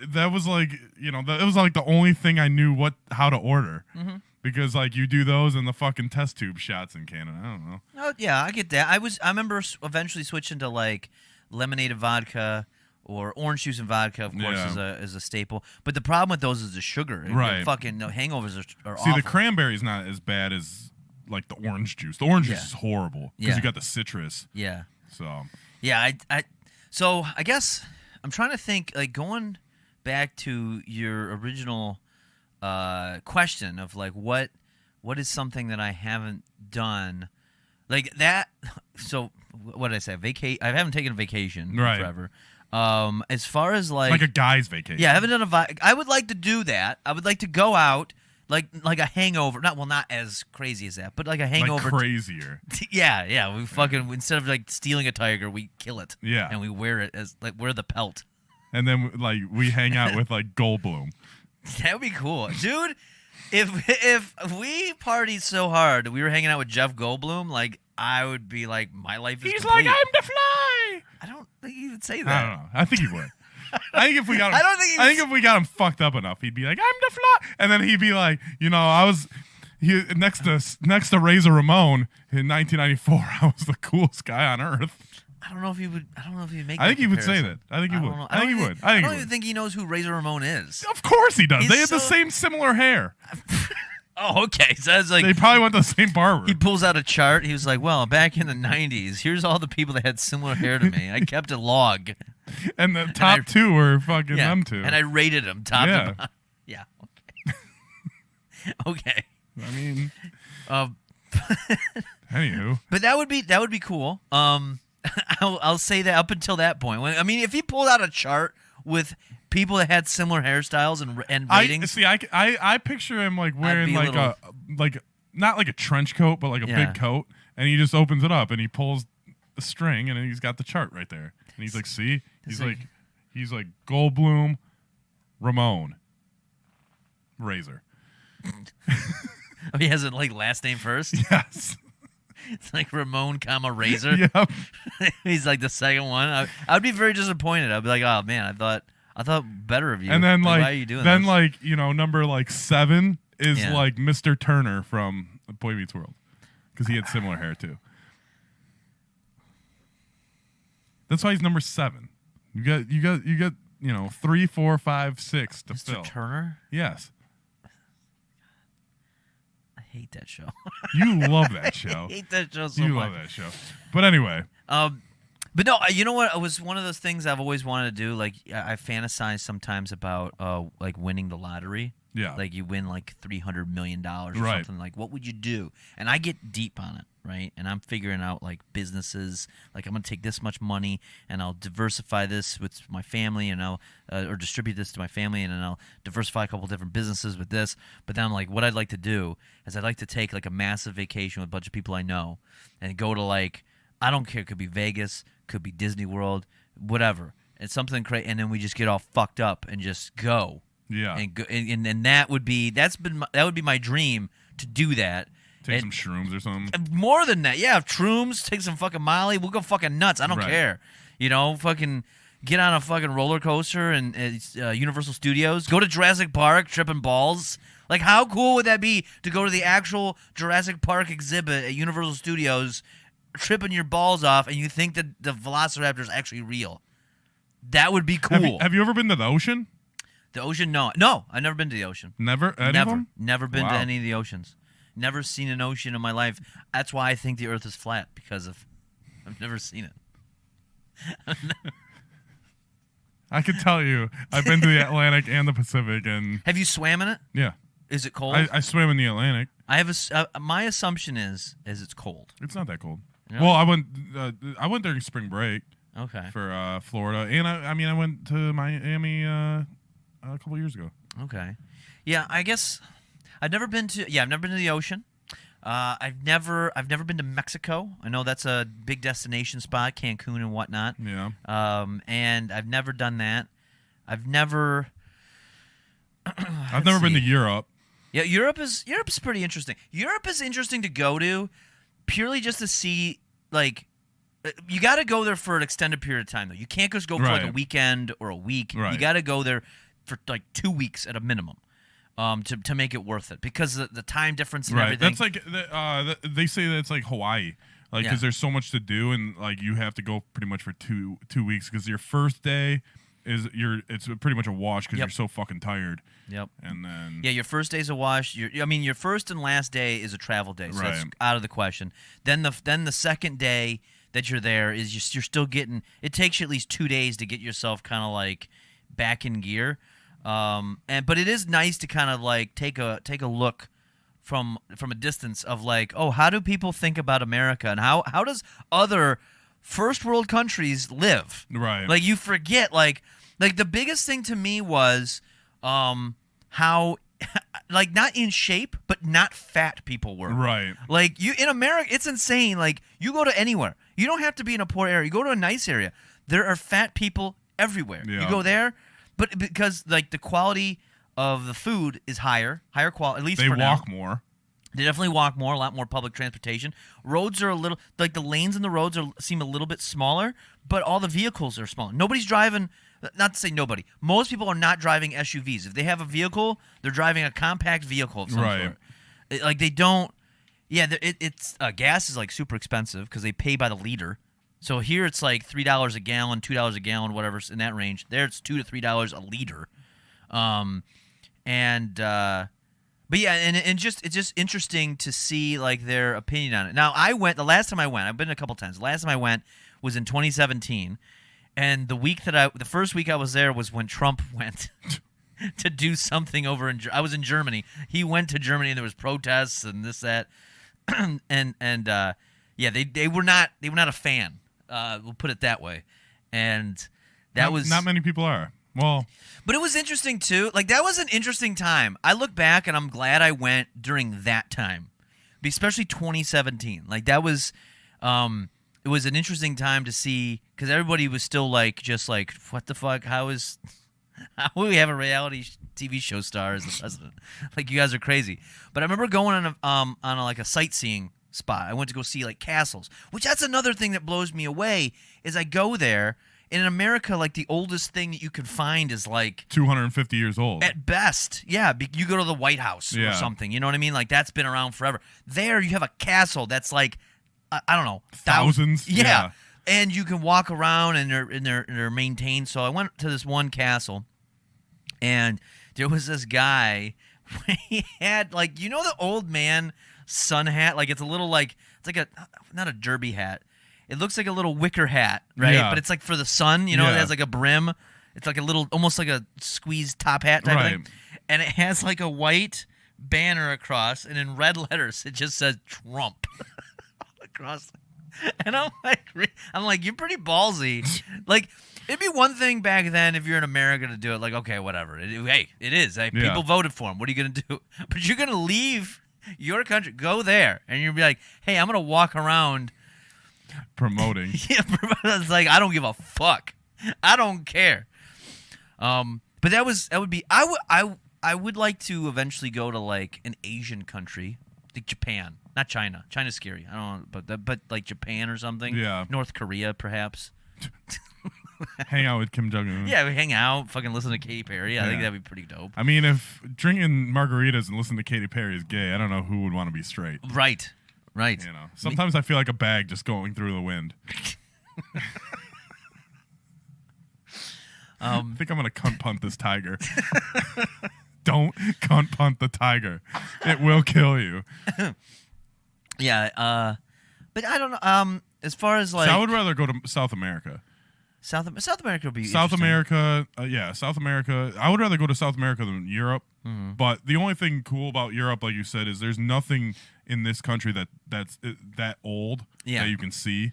That was like, you know, it was like the only thing I knew how to order. Mm-hmm. Because like you do those in the fucking test tube shots in Canada. I don't know. Oh yeah, I get that. I remember eventually switching to like lemonade and vodka or orange juice and vodka. Of course, is a staple. But the problem with those is the sugar. Right. The fucking hangovers are See, awful. the cranberry's not as bad as like the orange juice. The orange juice is horrible because you got the citrus. Yeah. So. Yeah, so I guess I'm trying to think like going back to your original question of like what is something that I haven't done like that. So what did I say? I haven't taken a vacation forever. As far as like a guy's vacation. Yeah, I haven't done I would like to do that. I would like to go out like a hangover. Not as crazy as that, but like a hangover. Like crazier. Yeah. We fucking instead of like stealing a tiger, we kill it. Yeah. And we wear it as like wear the pelt. And then like we hang out with like Goldblum. That would be cool, dude. If we partied so hard that we were hanging out with Jeff Goldblum, like I would be like, my life is. He's complete. like, I'm the Fly. I don't think he would say that. I don't know. I think he would. I think if we got him, I think if we got him fucked up enough, he'd be like, I'm the Fly, and then he'd be like, you know, next to Razor Ramon in 1994, I was the coolest guy on earth. I don't know if he would. I don't know if he'd make. I think that he would say comparison. that. I think he would. don't know. I think he would. I don't think even think he knows who Razor Ramon is. Of course he does. He's They had the so- same similar hair. Oh, okay. So that's like They probably went to the same barber. he pulls out a chart. He was like, "Well, back in the '90s, here's all the people that had similar hair to me. I kept a log, And the top two were fucking yeah, them two. and I rated them top Yeah. to bottom. Yeah. Okay. Okay. I mean, Um, anywho. but that would be cool. I'll say that up until that point. I mean, if he pulled out a chart with people that had similar hairstyles and ratings, I picture him like wearing be a like little- not like a trench coat, but like a Yeah. big coat, and he just opens it up and he pulls the string and then he's got the chart right there, and he's like, see, he's like Goldblum, Ramon, Razor. oh, he has a like last name first. Yes. It's like Ramon, Razor. Yep. He's like the second one. I'd be very disappointed. I'd be like, oh man, I thought better of you. And then why are you doing then this? number 7 is Yeah. like Mr. Turner from Boy Meets World, because he had similar hair too. That's why he's number 7. You got 3, 4, 5, 6 to fill. Mr. Turner. Yes, I hate that show. you love that show. I hate that show so You much. love that show. But anyway, But no, you know what? It was one of those things I've always wanted to do. Like I fantasize sometimes about like winning the lottery. yeah, Like you win like $300 million or Right. something. Like what would you do? And I get deep on it, right? And I'm figuring out like businesses. Like I'm gonna take this much money and I'll diversify this with my family, and I'll or distribute this to my family, and then I'll diversify a couple different businesses with this. But then I'm like, what I'd like to do is I'd like to take like a massive vacation with a bunch of people I know and go to like, I don't care, it could be Vegas, could be Disney World, whatever. It's something crazy, and then we just get all fucked up and just go. yeah. And, go, and that would be my dream to do that. Take And- some shrooms or something. More than that, yeah. Shrooms, take some fucking Molly. We'll go fucking nuts. I don't Right. care. Fucking get on a fucking roller coaster and Universal Studios. Go to Jurassic Park, tripping balls. Like, how cool would that be to go to the actual Jurassic Park exhibit at Universal Studios, tripping your balls off, and you think that the Velociraptor is actually real? That would be cool. Have you ever been to the ocean? The ocean? No, I've never been to the ocean. Never. Any of them? Never been to Wow. any of the oceans. Never seen an ocean in my life. That's why I think the Earth is flat, because I've never seen it. I can tell you, I've been to the Atlantic and the Pacific, and Have you swam in it? yeah, Is it cold? I swam in the Atlantic. I have my assumption is it's cold. It's not that cold. Really? Well, I went during spring break Okay. for Florida, and I went to Miami a couple years ago. Okay. Yeah, I guess I've never been to the ocean. I've never been to Mexico. I know that's a big destination spot, Cancun and whatnot. Yeah. And I've never done that. I've never I've never been to Europe. Yeah, Europe is pretty interesting. Europe is interesting to go to purely just to see, like, you got to go there for an extended period of time, though. You can't just go for like a Right. weekend or a week. Right. You got to go there for like 2 weeks at a minimum to make it worth it, because the time difference and Right. everything. That's like they say that it's like Hawaii, like because Yeah. there's so much to do, and like you have to go pretty much for two weeks, because your first day it's pretty much a wash because Yep. you're so fucking tired, Yep. and then Yeah, your first day's a wash. Your first and last day is a travel day, so that's Right. out of the question. Then the second day that you're there is you're still getting. It takes you at least 2 days to get yourself kind of like back in gear. But it is nice to kind of like take a look from a distance of like, oh, how do people think about America, and how does other first world countries live? Right. Like you forget like the biggest thing to me was how like not in shape but not fat people were. Right. Like you in America, it's insane. Like you go to anywhere, you don't have to be in a poor area. You go to a nice area, there are fat people everywhere. Yeah. You go there, but because like the quality of the food is higher quality. At least They for now. walk more. They definitely walk more, a lot more public transportation. Roads are a little like the lanes in the roads seem a little bit smaller, but all the vehicles are smaller. Nobody's driving. Not to say nobody. Most people are not driving SUVs. If they have a vehicle, they're driving a compact vehicle of some Right. sort. Like they don't. Yeah, it's gas is like super expensive because they pay by the liter. So here it's like $3 a gallon, $2 a gallon, whatever's in that range. There it's $2 to $3 a liter. But yeah, and it's just interesting to see like their opinion on it. Now the last time I went, I've been a couple times. The last time I went was in 2017, and the first week I was there was when Trump went to do something over I was in Germany. He went to Germany and there was protests and this that, yeah, they were not a fan. We'll put it that way, and not many people are. Well, but it was interesting too. Like that was an interesting time. I look back and I'm glad I went during that time, especially 2017. Like that was, it was an interesting time to see because everybody was still like, just like, what the fuck? How will we have a reality TV show star as the president? Like you guys are crazy. But I remember going on a sightseeing spot. I went to go see like castles, which that's another thing that blows me away. Is I go there. In America, like the oldest thing that you can find is like 250 years old at best. Yeah, you go to the White House or something. You know what I mean? Like that's been around forever. There, you have a castle that's like I don't know, thousands. Yeah, and you can walk around and they're maintained. So I went to this one castle, and there was this guy. He had like the old man sun hat. Like it's a little like it's like not a derby hat. It looks like a little wicker hat, right? Yeah. But it's like for the sun, it has like a brim. It's like a little, almost like a squeezed top hat type of thing. And it has like a white banner across, and in red letters, it just says Trump across. And I'm like, you're pretty ballsy. Like, it'd be one thing back then if you're in America to do it. Like, okay, whatever. It is. Hey, people voted for him. What are you going to do? But you're going to leave your country, go there, and you'll be like, hey, I'm going to walk around. Promoting. Yeah, it's like I don't give a fuck. I don't care. But that would be I would like to eventually go to like an Asian country, like Japan, not China. China's scary. I don't know, but like Japan or something. Yeah. North Korea perhaps. Hang out with Kim Jong-un. Yeah, we hang out, fucking listen to Katy Perry. I think that'd be pretty dope. I mean, if drinking margaritas and listening to Katy Perry is gay, I don't know who would want to be straight. Right. Sometimes I feel like a bag just going through the wind. I think I'm gonna cunt punt this tiger. Don't cunt punt the tiger. It will kill you. Yeah. But I don't know. As far as like, I would rather go to South America. South America would be South America. South America. I would rather go to South America than Europe. Mm-hmm. But the only thing cool about Europe, like you said, is there's nothing in this country that's that old that you can see.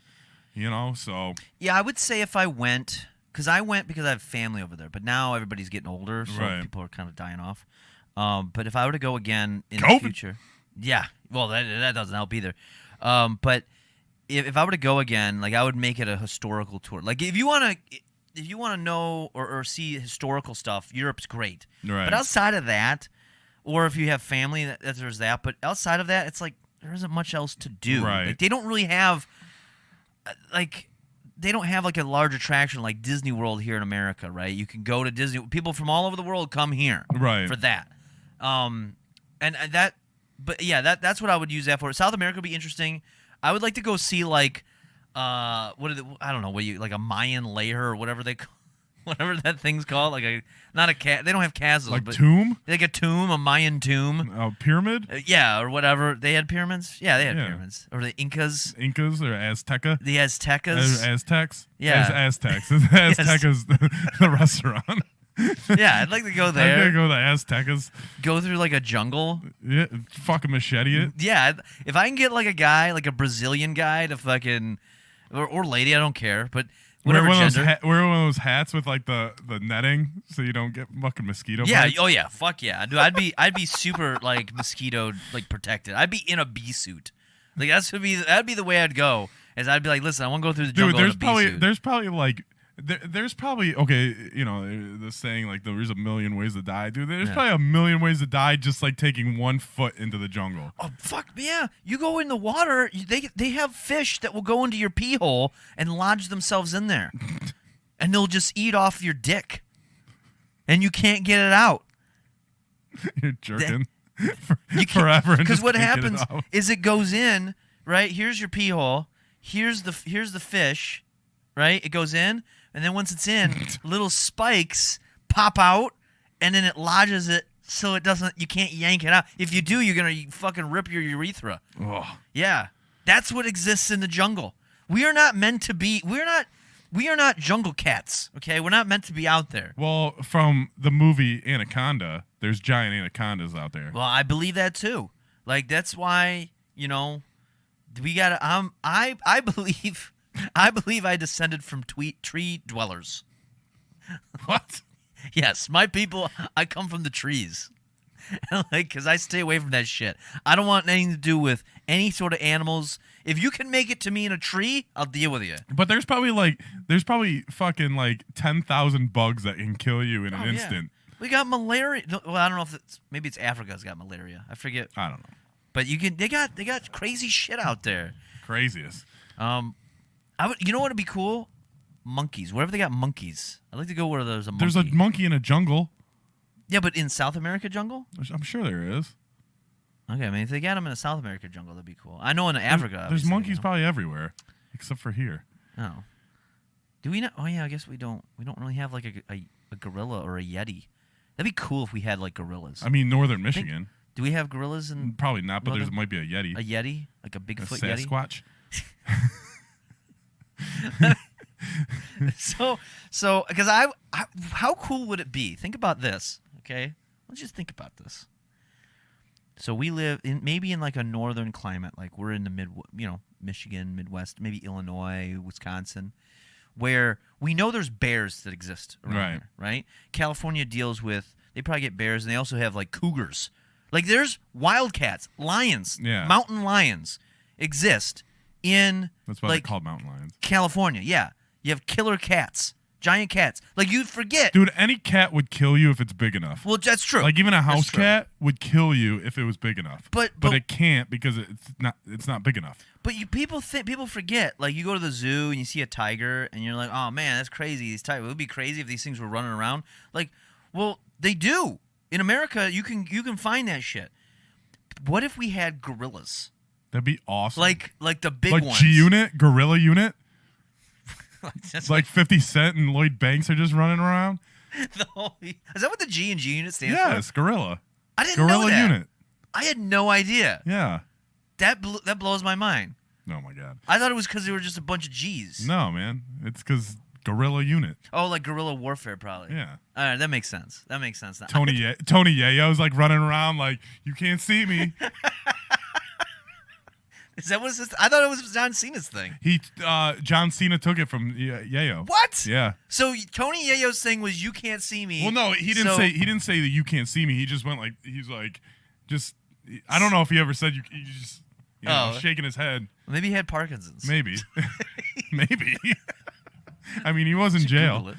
So yeah, I would say if I went, because I have family over there, but now everybody's getting older, so people are kind of dying off. But if I were to go again in the future, well, that doesn't help either. But if I were to go again, like I would make it a historical tour. Like if you want to know or see historical stuff, Europe's great. Right. But outside of that, or if you have family, there's that. But outside of that, it's like there isn't much else to do. Right. Like they don't really have, like a large attraction like Disney World here in America, right? You can go to Disney. People from all over the world come here, right, for that. That's what I would use that for. South America would be interesting. I would like to go see like, I don't know, like a Mayan lair or whatever whatever that thing's called. Like not a cat. They don't have castles. Like but tomb? Like a tomb, a Mayan tomb. A pyramid? Or whatever. They had pyramids? Yeah, they had pyramids. Or the Incas. Incas or Azteca? The Aztecas. Aztecs? Yeah. Aztecs. Aztecas, the restaurant. Yeah, I'd like to go there. I'd like to go to the Aztecas. Go through like a jungle. Yeah, fucking machete it. Yeah, if I can get like a guy, like a Brazilian guy to fucking, or lady, I don't care, but whatever gender. Wear one of those hats with like the netting so you don't get fucking mosquito bites. Oh yeah, fuck yeah. Dude, I'd be super like mosquito like protected. I'd be in a bee suit. Like that'd be the way I'd go. As I'd be like, listen, I want to go through the jungle in a bee suit. There's probably like there's probably, okay, the saying like there is a million ways to die, dude. There's probably a million ways to die just like taking 1 foot into the jungle. Oh fuck yeah! You go in the water, they have fish that will go into your pee hole and lodge themselves in there, and they'll just eat off your dick, and you can't get it out. You're jerking. forever. And Because just what can't get it happens out. is it goes in, right? Here's your pee hole. Here's the fish, right? It goes in, and then once it's in, little spikes pop out, and then it lodges it so it doesn't. You can't yank it out. If you do, you're gonna fucking rip your urethra. Oh. Yeah, that's what exists in the jungle. We are not meant to be. We are not jungle cats. Okay, we're not meant to be out there. Well, from the movie Anaconda, there's giant anacondas out there. Well, I believe that too. Like that's why we gotta. I believe I descended from tree dwellers. What? Yes, my people. I come from the trees. Because I stay away from that shit. I don't want anything to do with any sort of animals. If you can make it to me in a tree, I'll deal with you. But there's probably fucking like 10,000 bugs that can kill you in an instant. Yeah. We got malaria. Well, I don't know if maybe it's Africa's got malaria. I forget. I don't know. But they got crazy shit out there. Craziest. You know what would be cool? Monkeys. Wherever they got monkeys, I'd like to go where there's a monkey. There's a monkey in a jungle. Yeah, but in South America jungle? I'm sure there is. Okay, I mean, if they got them in a South America jungle, that'd be cool. I know in Africa. There's monkeys probably everywhere, except for here. Oh. Do we not? Oh, yeah, I guess we don't. We don't really have like a gorilla or a yeti. That'd be cool if we had like gorillas. I mean, northern Michigan. Do we have gorillas in? Probably not, but there might be a yeti. A yeti? Like a Bigfoot a yeti? Sasquatch? So, because how cool would it be? Think about this, okay? Let's just think about this. So we live maybe in like a northern climate, like we're in the Michigan, Midwest, maybe Illinois, Wisconsin, where we know there's bears that exist around here, right? California deals with, they probably get bears, and they also have like cougars. Like there's wildcats, lions, mountain lions exist in That's why they're called mountain lions. California, yeah. You have killer cats, giant cats. Like you'd forget. Dude, any cat would kill you if it's big enough. Well, that's true. Like even a house cat would kill you if it was big enough. But it can't because it's not big enough. But people forget. Like you go to the zoo and you see a tiger and you're like, oh man, that's crazy. These tigers. It would be crazy if these things were running around. Like, well, they do. In America, you can find that shit. What if we had gorillas? That'd be awesome. Like the big ones. Like G-Unit, Gorilla Unit. Like 50 Cent and Lloyd Banks are just running around. Is that what the G and G Unit stands for? Yes, Gorilla. I didn't know that. Gorilla Unit. I had no idea. Yeah. That blows my mind. Oh my god. I thought it was because they were just a bunch of G's. No, man. It's because Guerrilla Unit. Oh, like guerrilla warfare, probably. Yeah. All right, that makes sense. That makes sense. Tony Yayo's like running around like, you can't see me. Is that what it's? I thought it was John Cena's thing. John Cena took it from Yayo. What? Yeah. So Tony Yayo's thing was "You can't see me." Well, no, he didn't say that you can't see me. He just went like just. I don't know if he ever said you just shaking his head. Maybe he had Parkinson's. Maybe. Maybe. I mean, he was in jail.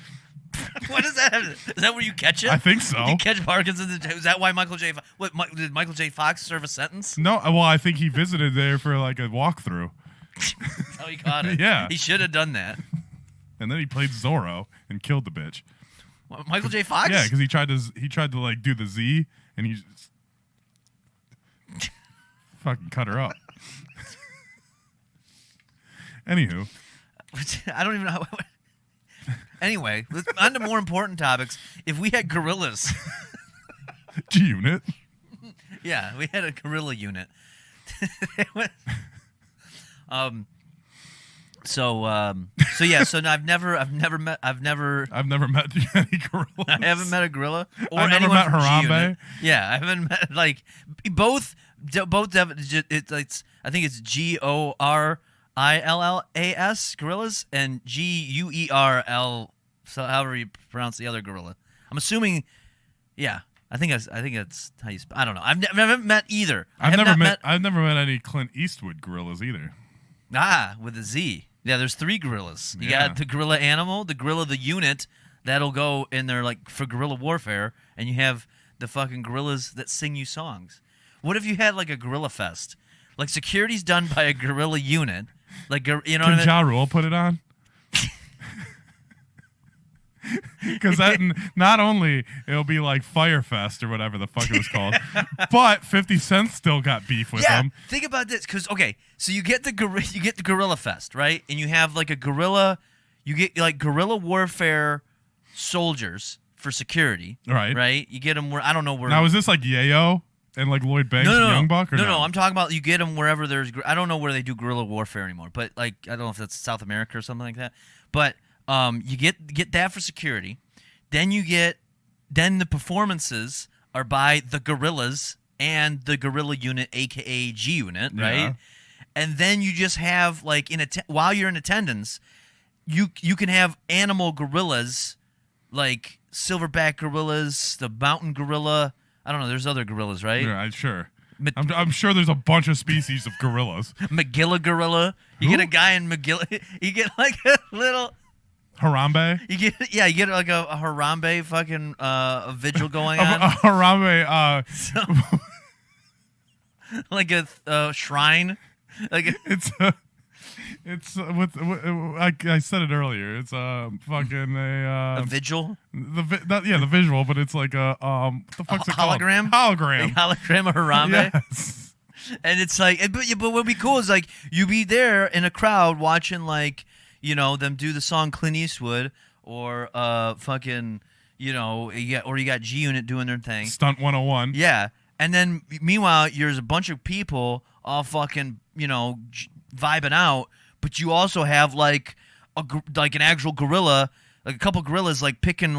What is that? Is that where you catch it? I think so. You catch Parkinson's? Is that why did Michael J. Fox serve a sentence? No, well, I think he visited there for like a walkthrough. That's how he caught it. Yeah. He should have done that. And then he played Zorro and killed the bitch. What, Michael J. Fox? Yeah, because he tried to like do the Z and he just fucking cut her up. Anywho. I don't even know how. Anyway, on to more important topics. If we had gorillas. G-Unit. Yeah, we had a gorilla unit. So I've never met any gorillas. I haven't met a gorilla or I've never anyone met from Harambe. G-Unit. Yeah, I haven't met like both it's I think it's GORILLAS gorillas and GUERL, so however you pronounce the other gorilla. I'm assuming, yeah. I think that's how you. I don't know. I've never met either. I've never met any Clint Eastwood gorillas either. With a Z. Yeah, there's 3 gorillas. You got the gorilla animal, the gorilla the unit that'll go in there like for guerrilla warfare, and you have the fucking gorillas that sing you songs. What if you had like a Guerrilla Fest? Like security's done by a guerrilla unit. Like you know Can what I mean? Ja Rule put it on? Because that not only it'll be like Fire Fest or whatever the fuck it was called, but 50 Cent still got beef with them. Think about this, because so you get the Guerrilla Fest, right? And you have like you get like guerrilla warfare soldiers for security, right? You get them where I don't know where. Now is this like Yayo and like Lloyd Banks and Young Buck? Or no, I'm talking about you get them wherever there's. I don't know where they do guerrilla warfare anymore, but like I don't know if that's South America or something like that. But you get that for security. Then the performances are by the Guerrillas and the Guerrilla Unit, aka G Unit, right? Yeah. And then you just have like while you're in attendance, you can have animal gorillas, like silverback gorillas, the mountain gorilla. I don't know. There's other gorillas, right? Yeah, sure. I'm sure there's a bunch of species of gorillas. Magilla gorilla. You get a guy in Magilla. You get like a little. Harambe? You get like a Harambe fucking a vigil going on. A Harambe, like a shrine. Like I said it earlier. It's fucking a vigil. The visual, but it's like a what the fuck's it called? Hologram. Hologram. A hologram of Harambe. Yes. And it's like, but what would be cool is like you be there in a crowd watching like. Them do the song Clint Eastwood or fucking, you got G Unit doing their thing. Stunt 101. Yeah. And then meanwhile, there's a bunch of people all fucking, vibing out, but you also have like an actual gorilla, like a couple gorillas like picking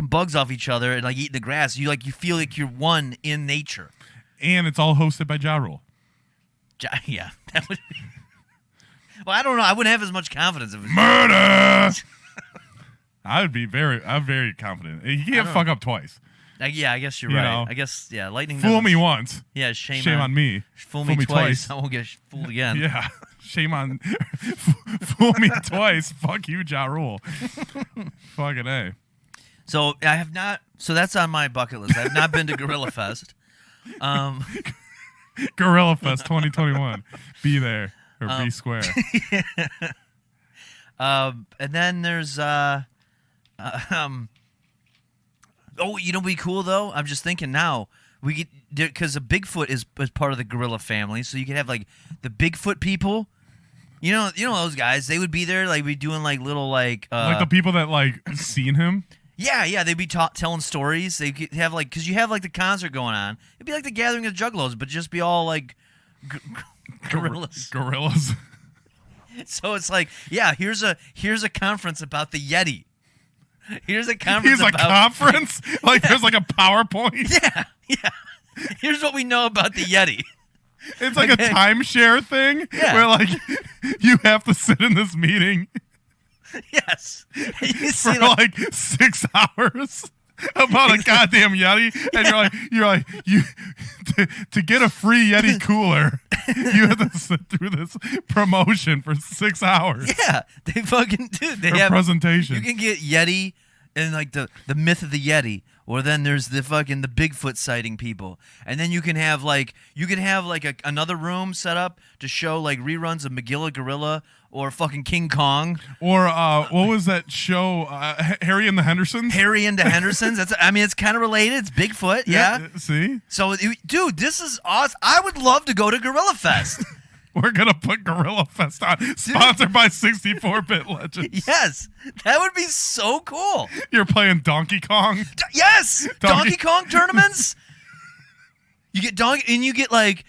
bugs off each other and like eating the grass. You feel like you're one in nature. And it's all hosted by Ja Rule. Yeah. That would Well, I don't know. I wouldn't have as much confidence if it was murder. I'm very confident. He can't fuck up twice. Yeah, I guess you're right. I guess lightning. Fool me once. Yeah, shame on me. Fool me twice. I won't get fooled again. Yeah, shame on. Fool me twice. Fuck you, Ja Rule. Fucking A. So I have not. So that's on my bucket list. I have not been to Guerrilla Fest. Guerrilla Fest 2021. Be there. Or B square. And then there's what'd be cool though? I'm just thinking now we get because a Bigfoot is part of the gorilla family, so you could have like the Bigfoot people. You know those guys. They would be there, like be doing like little like the people that like seen him. Yeah, they'd be telling stories. They could have like because you have like the concert going on. It'd be like the Gathering of Juggalos, but just be all like. Gorillas. So it's like, here's a conference about the Yeti. Here's a conference. Here's a conference? Like there's like a PowerPoint? Yeah. Here's what we know about the Yeti. It's like a timeshare thing where like you have to sit in this meeting. Yes. For like 6 hours. About a goddamn Yeti, and you're like to get a free Yeti cooler, you have to sit through this promotion for 6 hours. Yeah, they fucking do. They have presentation. You can get Yeti and like the myth of the Yeti, or then there's the Bigfoot sighting people, and then you can have another room set up to show like reruns of Magilla Gorilla. Or fucking King Kong. Or what was that show? Harry and the Hendersons? Harry and the Hendersons. It's kind of related. It's Bigfoot. Yeah. See? So, dude, this is awesome. I would love to go to Guerrilla Fest. We're going to put Guerrilla Fest on. Sponsored by 64-Bit Legends. Yes. That would be so cool. You're playing Donkey Kong? Yes. Donkey Kong tournaments. You get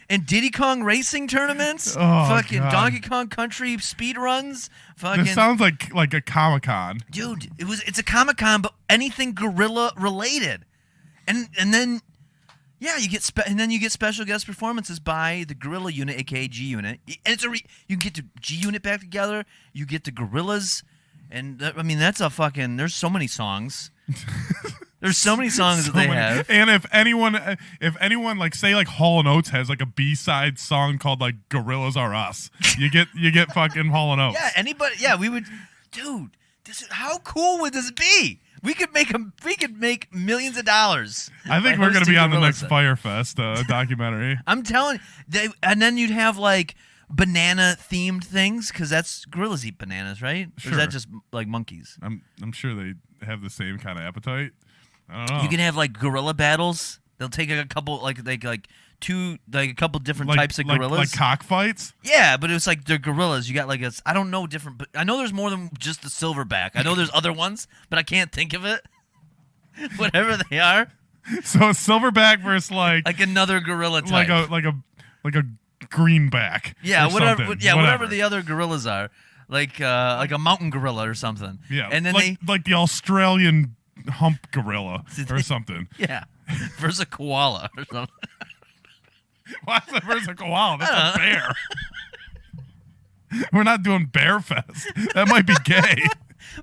and Diddy Kong racing tournaments, fucking God. Donkey Kong Country speed runs. Fucking. This sounds like a Comic-Con, dude. It's a Comic-Con, but anything gorilla related, and then you get special guest performances by the Guerrilla Unit, aka G Unit, and you can get the G Unit back together. You get the Gorillas, and that's a fucking. There's so many songs. There's so many songs that they have. And if anyone like say like Hall & Oates has like a B-side song called like Gorillas Are Us, you get fucking Hall & Oates. Yeah, anybody. Yeah, we would. Dude, how cool would this be? We could make millions of dollars. I think we're gonna be on the next Fire Fest documentary. I'm telling you, and then you'd have like banana-themed things? Because that's gorillas eat bananas, right? Sure. Or is that just like monkeys? I'm sure they have the same kind of appetite. I don't know. You can have like gorilla battles. They'll take a couple like a couple different types of gorillas. Like cockfights? Yeah, but it's like they're gorillas. You got like I don't know different, but I know there's more than just the silverback. I know there's other ones, but I can't think of it. Whatever they are. So a silverback versus like another gorilla type. like a greenback. Yeah, or whatever. something. Yeah, whatever the other gorillas are. Like a mountain gorilla or something. Yeah. And then like the Australian hump gorilla or something. Yeah. Versus a koala or something. Why is it versus a koala? That's a bear. We're not doing Bear Fest. That might be gay.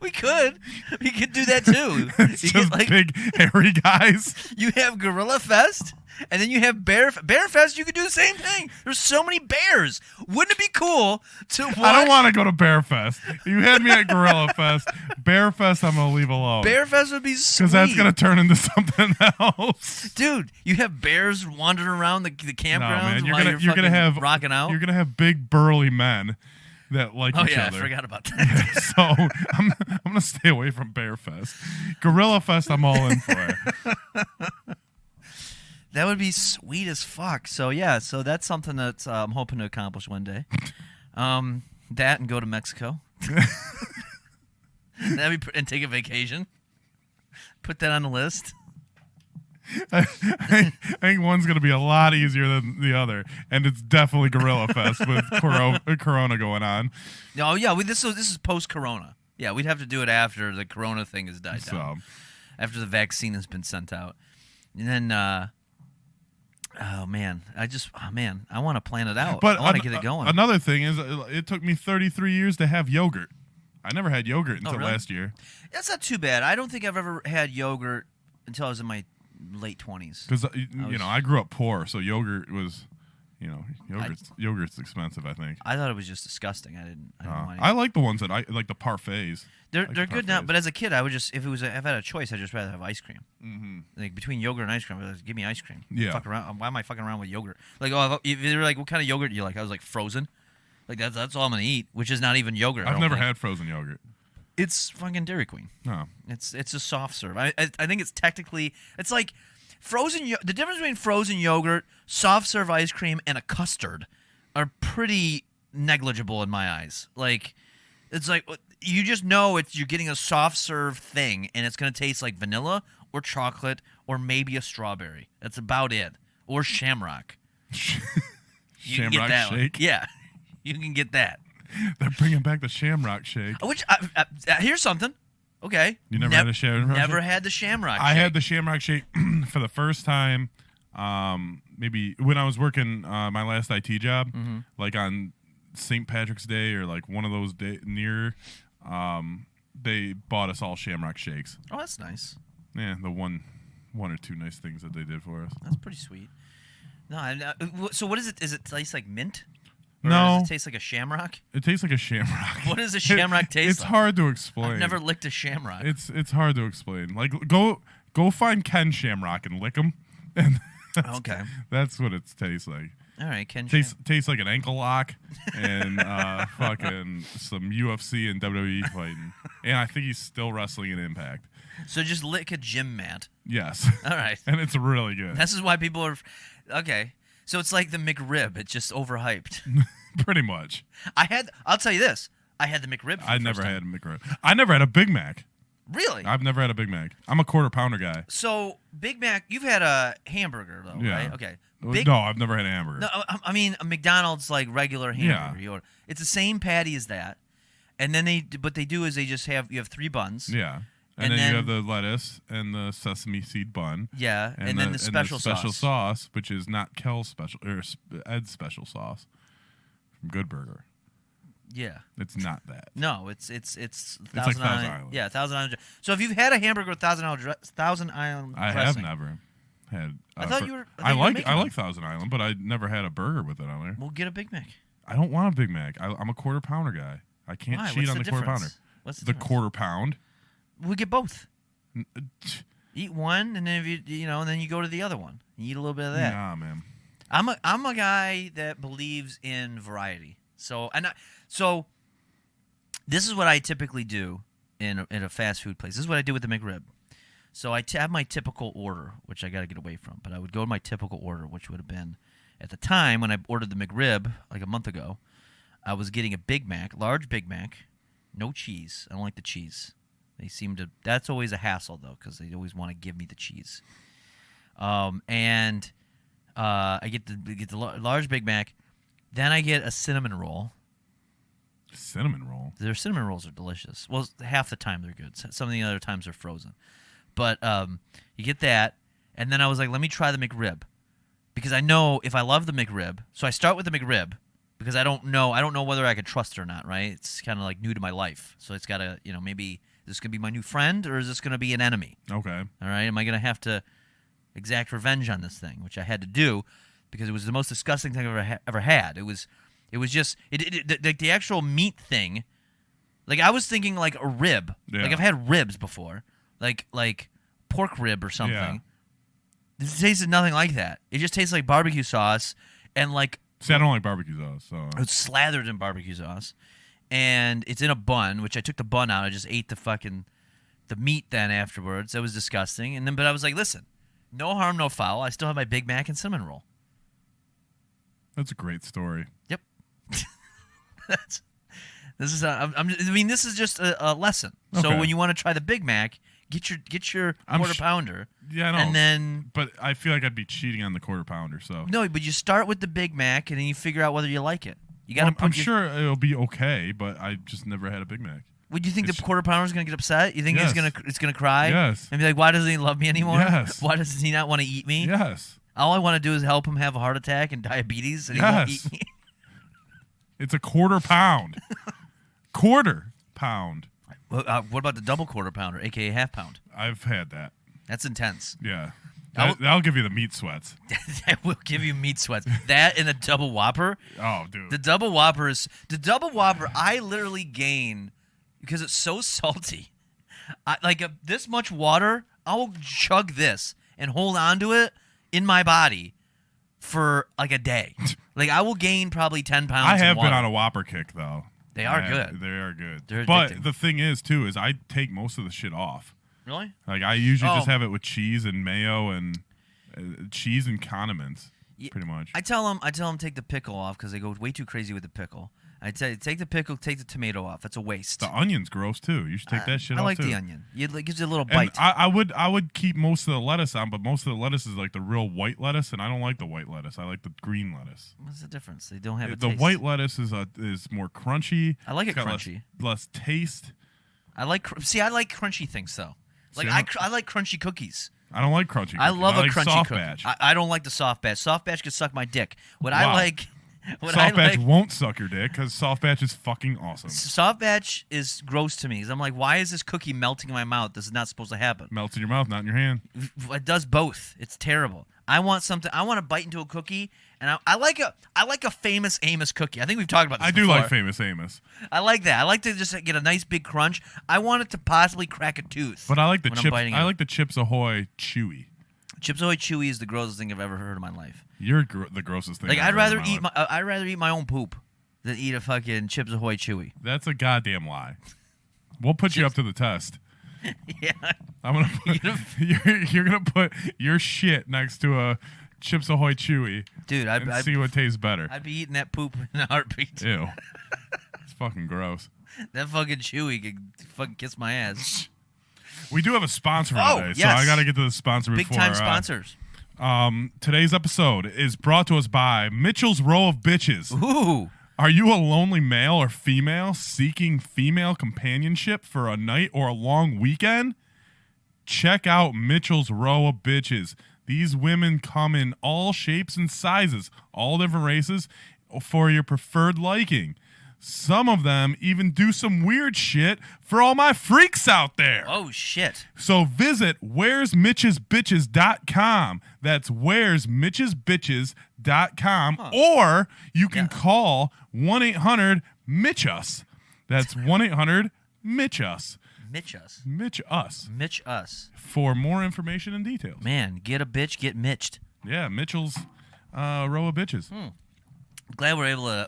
We could do that too. It's You just get, like, big hairy guys. You have Guerrilla Fest, and then you have Bear Fest. You could do the same thing. There's so many bears. Wouldn't it be cool to watch? I don't want to go to Bear Fest. You had me at Gorilla Fest. Bear Fest, I'm gonna leave alone. Bear Fest would be sweet. Because that's gonna turn into something else. Dude, you have bears wandering around the campgrounds man. while you're gonna have rocking out. You're gonna have big burly men that like each other. I forgot about that. So I'm gonna stay away from Bear Fest. Gorilla Fest, I'm all in for. That would be sweet as fuck. So yeah, so that's something that I'm hoping to accomplish one day. That and go to Mexico. And take a vacation. Put that on the list. I think one's going to be a lot easier than the other, and it's definitely Gorilla Fest with Corona going on. Oh yeah, this is post Corona. Yeah, we'd have to do it after the Corona thing has died down, after the vaccine has been sent out, and then I want to plan it out. But I want to get it going. Another thing is, it took me 33 years to have yogurt. I never had yogurt until really? last year. That's not too bad. I don't think I've ever had yogurt until I was in my late 20s. Because I grew up poor, so yogurt was, yogurt's expensive. I think. I thought it was just disgusting. I didn't want I like the ones that I like, the parfaits. They're good now, but as a kid, I would just if I had a choice, I'd just rather have ice cream. Mm-hmm. Like between yogurt and ice cream, I'd like, give me ice cream. Yeah. Fuck around. Why am I fucking around with yogurt? Like, if they were like, what kind of yogurt do you like? I was like, frozen. Like that's all I'm gonna eat, which is not even yogurt. I've never had frozen yogurt. It's fucking Dairy Queen. No. It's a soft serve. I think it's technically it's like frozen. The difference between frozen yogurt, soft serve ice cream, and a custard are pretty negligible in my eyes. Like it's like you just know you're getting a soft serve thing, and it's gonna taste like vanilla or chocolate or maybe a strawberry. That's about it. Or shamrock. Shamrock shake. Yeah, you can get that. They're bringing back the Shamrock Shake. Which here's something. Okay. You never had a Shamrock Never Shake? had the Shamrock Shake. I had the Shamrock Shake for the first time maybe when I was working my last IT job, like on St. Patrick's Day or like one of those near, they bought us all Shamrock Shakes. Oh, that's nice. Yeah, the one or two nice things that they did for us. That's pretty sweet. No, so what is it? Does it taste like mint? Or No. does it taste like a shamrock? It tastes like a shamrock. What does a shamrock taste It's like? hard to explain. I've never licked a shamrock. It's hard to explain. Like go find Ken Shamrock and lick him. And Okay. That's what it tastes like. All right, Ken. Tastes like an ankle lock and fucking some UFC and WWE fighting. And I think he's still wrestling in Impact. So just lick a gym mat. Yes. All right. And it's really good. This is why people are okay. So it's like the McRib. It's just overhyped. Pretty much. I'll tell you this. I had the McRib. I never had a McRib. I never had a Big Mac. Really? I've never had a Big Mac. I'm a quarter pounder guy. So Big Mac, you've had a hamburger though, Yeah. right? Okay. No, I've never had a hamburger. No, I mean a McDonald's like regular hamburger. Yeah. It's the same patty as that, and then what they do is they just you have 3 buns. Yeah. And then you have the lettuce and the sesame seed bun. Yeah, and then the special sauce, which is not Kel's special or Ed's special sauce from Good Burger. Yeah, it's not that. No, it's like Thousand Island. Yeah, Thousand Island. So if you've had a hamburger with Thousand Island, I dressing, have never had. I thought you were. I like Thousand Island, but I never had a burger with it on there. We'll get a Big Mac. I don't want a Big Mac. I'm a quarter pounder guy. I can't cheat on the quarter pounder. What's the difference? Quarter pound. We get both. Eat one, and then if and then you go to the other one. You eat a little bit of that. Nah, man. I'm a guy that believes in variety. So this is what I typically do in a fast food place. This is what I do with the McRib. So I have my typical order, which I got to get away from. But I would go to my typical order, which would have been, at the time when I ordered the McRib like a month ago, I was getting a Big Mac, large Big Mac, no cheese. I don't like the cheese. They seem to. That's always a hassle though, because they always want to give me the cheese. I get the large Big Mac, then I get a cinnamon roll. Cinnamon roll. Their cinnamon rolls are delicious. Well, half the time they're good. Some of the other times they're frozen. But you get that, and then I was like, let me try the McRib, because I know if I love the McRib, so I start with the McRib because I don't know whether I could trust it or not. Right? It's kind of like new to my life, so it's got to, maybe is this gonna be my new friend or is this gonna be an enemy? Okay. All right. Am I gonna have to exact revenge on this thing, which I had to do because it was the most disgusting thing I've ever had. It was just the actual meat thing. Like I was thinking like a rib. Yeah. Like I've had ribs before, like pork rib or something. Yeah. This tasted nothing like that. It just tastes like barbecue sauce and like. See, I don't like barbecue sauce, so it's slathered in barbecue sauce, and it's in a bun, which I took the bun out. I just ate the meat then afterwards. That was disgusting. And then, but I was like, listen, no harm, no foul. I still have my Big Mac and cinnamon roll. That's a great story. Yep. This is just a lesson. Okay. So when you want to try the Big Mac, get your quarter pounder. Yeah, I know. And then, but I feel like I'd be cheating on the quarter pounder. So no, but you start with the Big Mac and then you figure out whether you like it. You got to. I'm sure it'll be okay, but I just never had a Big Mac. Would you think the quarter pounder is gonna get upset? You think Yes. it's gonna cry? Yes. And be like, why doesn't he love me anymore? Yes. Why does he not want to eat me? Yes. All I want to do is help him have a heart attack and diabetes, and he won't Yes. eat me. It's a quarter pound. Quarter pound. What about the double quarter pounder, aka half pound? I've had that. That's intense. Yeah. I'll- That'll give you the meat sweats. That will give you meat sweats. That and a double Whopper. Oh, dude. The double Whopper. I literally gain because it's so salty. This much water, I'll chug this and hold on to it in my body for like a day. Like I will gain probably 10 pounds. I have in water. been on a Whopper kick though. They are good. They are good. They're but addicting. the thing is too is I take most of the shit off. Really? Like I usually just Oh. have it with cheese and mayo and cheese and condiments, pretty much. I tell them take the pickle off because they go way too crazy with the pickle. I say take the pickle, take the tomato off. That's a waste. The onion's gross too. You should take that shit off I like too. the onion. It gives you a little And bite. I would keep most of the lettuce on, but most of the lettuce is like the real white lettuce, and I don't like the white lettuce. I like the green lettuce. What's the difference? They don't have a The taste. white lettuce is more crunchy. I like it It's got crunchy. less taste. I like crunchy things though. Like See, I like crunchy cookies. I don't like crunchy. I cookies. love a like crunchy soft cookie. batch. I don't like the soft batch. Soft batch can suck my dick. What I Wow. like. What Soft I batch like. won't suck your dick because soft batch is fucking awesome. Soft batch is gross to me. 'Cause I'm like, why is this cookie melting in my mouth? This is not supposed to happen. Melts in your mouth, not in your hand. It does both. It's terrible. I want something. I want to bite into a cookie, and I like a famous Amos cookie. I think we've talked about this I do before. like Famous Amos, I like that. I like to just get a nice big crunch. I want it to possibly crack a tooth. but I like the when I'm chips. biting I it. like the Chips Ahoy Chewy. Chips Ahoy Chewy is the grossest thing I've ever heard in my life. You're the grossest thing. Like I've I'd ever rather heard in my life. I'd rather eat my own poop than eat a fucking Chips Ahoy Chewy. That's a goddamn lie. We'll put you up to the test. Yeah. I'm gonna put, you're gonna put your shit next to a Chips Ahoy Chewy, Dude, and see what tastes better. I'd be eating that poop in a heartbeat. Ew, it's fucking gross. That fucking Chewy could fucking kiss my ass. We do have a sponsor Oh, today, so yes. I got to get to the sponsor Big before. time sponsors. Today's episode is brought to us by Mitchell's Row of Bitches. Ooh. Are you a lonely male or female seeking female companionship for a night or a long weekend? Check out Mitchell's Row of Bitches. These women come in all shapes and sizes, all different races, for your preferred liking. Some of them even do some weird shit for all my freaks out there. Oh shit. So visit where'smitchesbitches.com. That's where'smitchesbitches.com. Or you can call 1-800-MITCH-US. That's 1-800-MITCH-US. Mitch us. Mitch Us. Mitch us. For more information and details. Man, get a bitch, get mitched. Yeah, Mitchell's row of bitches. Glad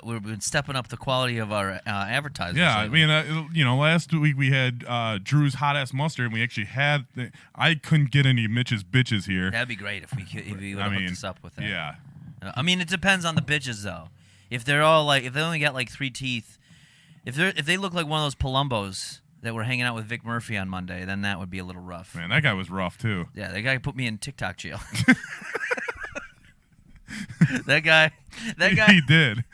we've been stepping up the quality of our advertising. Yeah, I mean, last week we had Drew's hot ass mustard, and we actually had. I couldn't get any Mitch's bitches here. That'd be great if we would have hooked us up with that. Yeah. I mean, it depends on the bitches though. If they're all if they only got like 3 teeth, if they look like one of those Palombos that were hanging out with Vic Murphy on Monday, then that would be a little rough. Man, that guy was rough too. Yeah, that guy put me in TikTok jail. That guy. He did.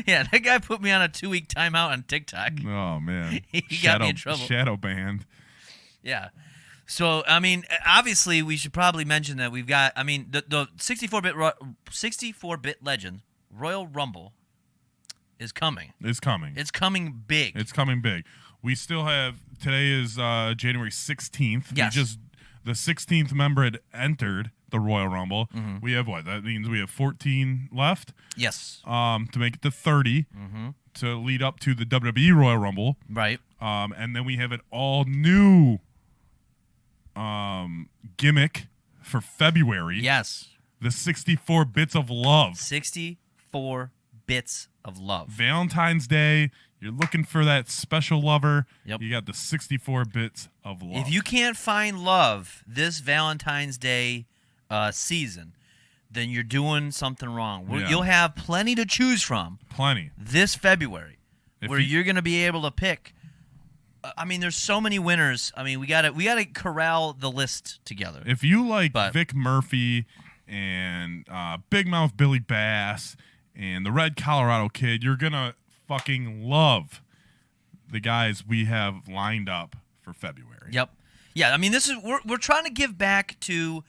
Yeah, that guy put me on a 2-week timeout on TikTok. Oh man, He got me in trouble. Shadow banned. Yeah. So I mean, obviously, we should probably mention that we've got. I mean, the 64-bit legend Royal Rumble is coming. It's coming. It's coming big. It's coming big. We still have. Today is January 16th. Yes. The 16th member had entered the Royal Rumble. Mm-hmm. We have what? That means we have 14 left. Yes. To make it to 30 to lead up to the WWE Royal Rumble. Right. And then we have an all new gimmick for February. Yes. The 64 bits of love. 64 bits of love. Valentine's Day. You're looking for that special lover. Yep. You got the 64 bits of love. If you can't find love this Valentine's Day season, then you're doing something wrong. Yeah. You'll have plenty to choose from. Plenty. This February, If where you're going to be able to pick. I mean, there's so many winners. I mean, we gotta corral the list together. If you like Vic Murphy and Big Mouth Billy Bass and the Red Colorado Kid, you're gonna fucking love the guys we have lined up for February. Yep. Yeah. I mean, this is we're trying to give back to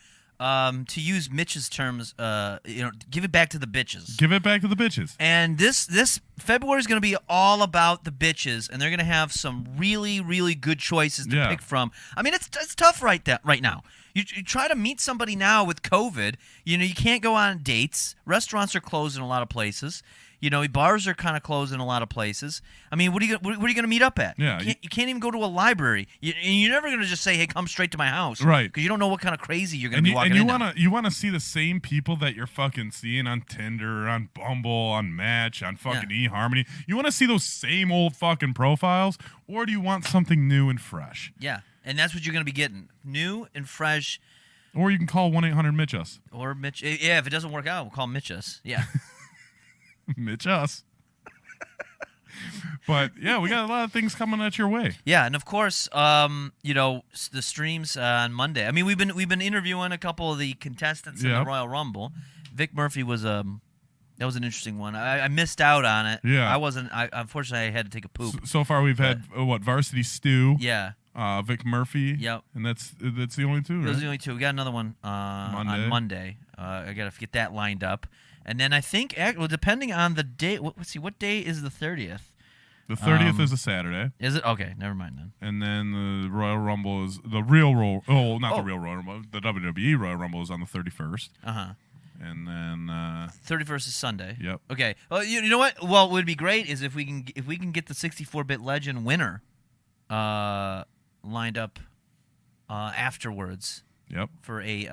use Mitch's terms. Give it back to the bitches. Give it back to the bitches. And this February is going to be all about the bitches, and they're going to have some really, really good choices to pick from. I mean, it's tough right now. You try to meet somebody now with COVID. You can't go on dates. Restaurants are closed in a lot of places. Bars are kind of closed in a lot of places. I mean, what are you going to meet up at? Yeah, you can't even go to a library. You're never going to just say, "Hey, come straight to my house," right? Because you don't know what kind of crazy you're going to be walking into. And you want to see the same people that you're fucking seeing on Tinder, on Bumble, on Match, on fucking eHarmony. You want to see those same old fucking profiles, or do you want something new and fresh? Yeah, and that's what you're going to be getting, new and fresh. Or you can call 1-800-MITCH-US. Or Mitch. Yeah, if it doesn't work out, we'll call Mitch-us. Yeah. Mitch us. But yeah, we got a lot of things coming at your way. Yeah, and of course, the streams on Monday. I mean, we've been interviewing a couple of the contestants in the Royal Rumble. Vic Murphy was that was an interesting one. I missed out on it. Yeah, unfortunately I had to take a poop. So far we've had Varsity Stew. Yeah. Vic Murphy. Yep. And that's the only two, right? Those are the only two. We got another one on Monday. I got to get that lined up. And then I think, depending on the day, let's see, what day is the 30th? The 30th is a Saturday. Is it? Okay, never mind then. And then the Royal Rumble is the real Royal. Oh, not the real Royal Rumble. The WWE Royal Rumble is on the 31st. And then 31st is Sunday. Yep. Okay. Well, you know what? Well, what would be great is if we can get the 64-bit legend winner lined up afterwards. Yep. For a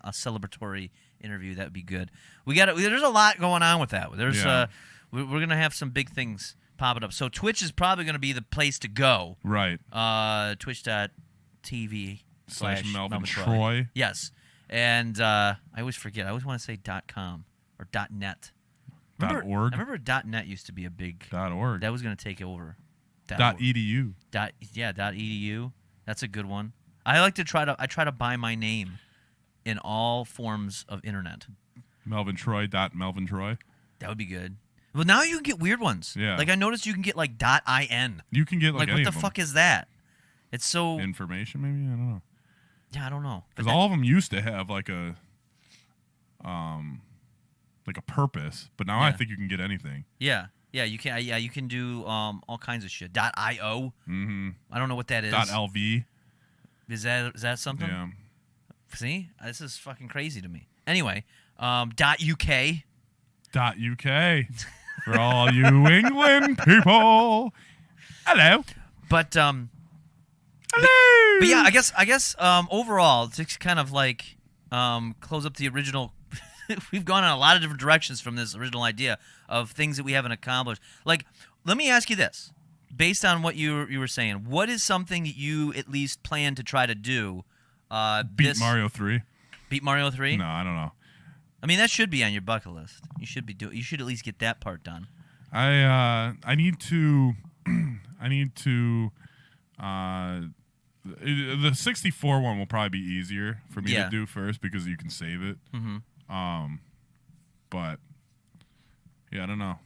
celebratory interview, that would be good. There's a lot going on with that. There's we're gonna have some big things popping up. So Twitch is probably gonna be the place to go. Right. Twitch.tv/Melvin Troy. Yes. And I always forget. I always want to say .com or .net. .org. I remember .net used to be a big .org. That was gonna take over. .edu. .edu. That's a good one. I try to buy my name in all forms of internet. Melvin Troy. That would be good. Well, now you can get weird ones. Yeah. Like I noticed you can get like .in. You can get like what the fuck is that? It's so information maybe, I don't know. Yeah, I don't know. Because all of them used to have like a purpose, but now I think you can get anything. Yeah. Yeah, you can. Yeah, you can do all kinds of shit. .io. Mm-hmm. I don't know what that is. .lv. Is that something? Yeah. See, this is fucking crazy to me. Anyway, .uk. .uk for all you England people. Hello. But hello. But yeah, I guess overall to kind of like close up the original we've gone in a lot of different directions from this original idea of things that we haven't accomplished. Like, let me ask you this. Based on what you were saying, what is something that you at least plan to try to do? Beat Mario 3. Beat Mario 3? No, I don't know. I mean, that should be on your bucket list. You should at least get that part done. I need to the 64 one will probably be easier for me to do first because you can save it. Mm-hmm. But yeah, I don't know.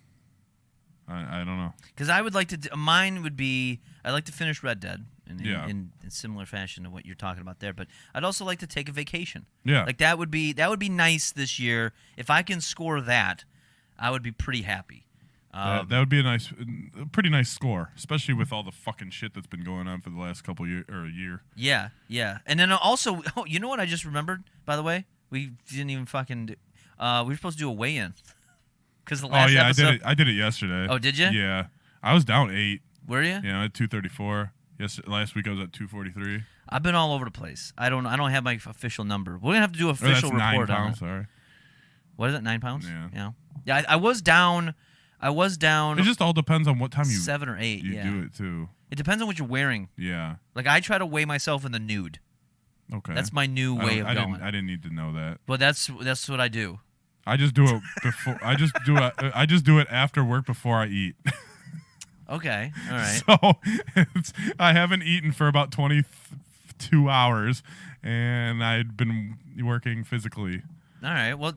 I don't know. Because I would like to. Mine would be. I'd like to finish Red Dead in similar fashion to what you're talking about there. But I'd also like to take a vacation. Yeah. Like that would be nice this year. If I can score that, I would be pretty happy. That would be a pretty nice score, especially with all the fucking shit that's been going on for the last couple year or a year. Yeah, yeah. And then also, you know what I just remembered? By the way, we didn't even fucking do. We were supposed to do a weigh-in. Because the last episode... I did it yesterday. Oh, did you? Yeah. I was down 8. Were you? Yeah, at 234. Last week I was at 243. I've been all over the place. I don't have my official number. We're gonna have to do an official report 9 pounds, on it. Sorry. What is it? 9 pounds? Yeah. Yeah. I was down. It just all depends on what time 7 or 8. You do it too. It depends on what you're wearing. Yeah. Like I try to weigh myself in the nude. Okay. That's my new way of going. I didn't need to know that. But that's what I do. I just do it before. I just do it after work before I eat. Okay. All right. So I haven't eaten for about 22 hours, and I'd been working physically. All right. Well,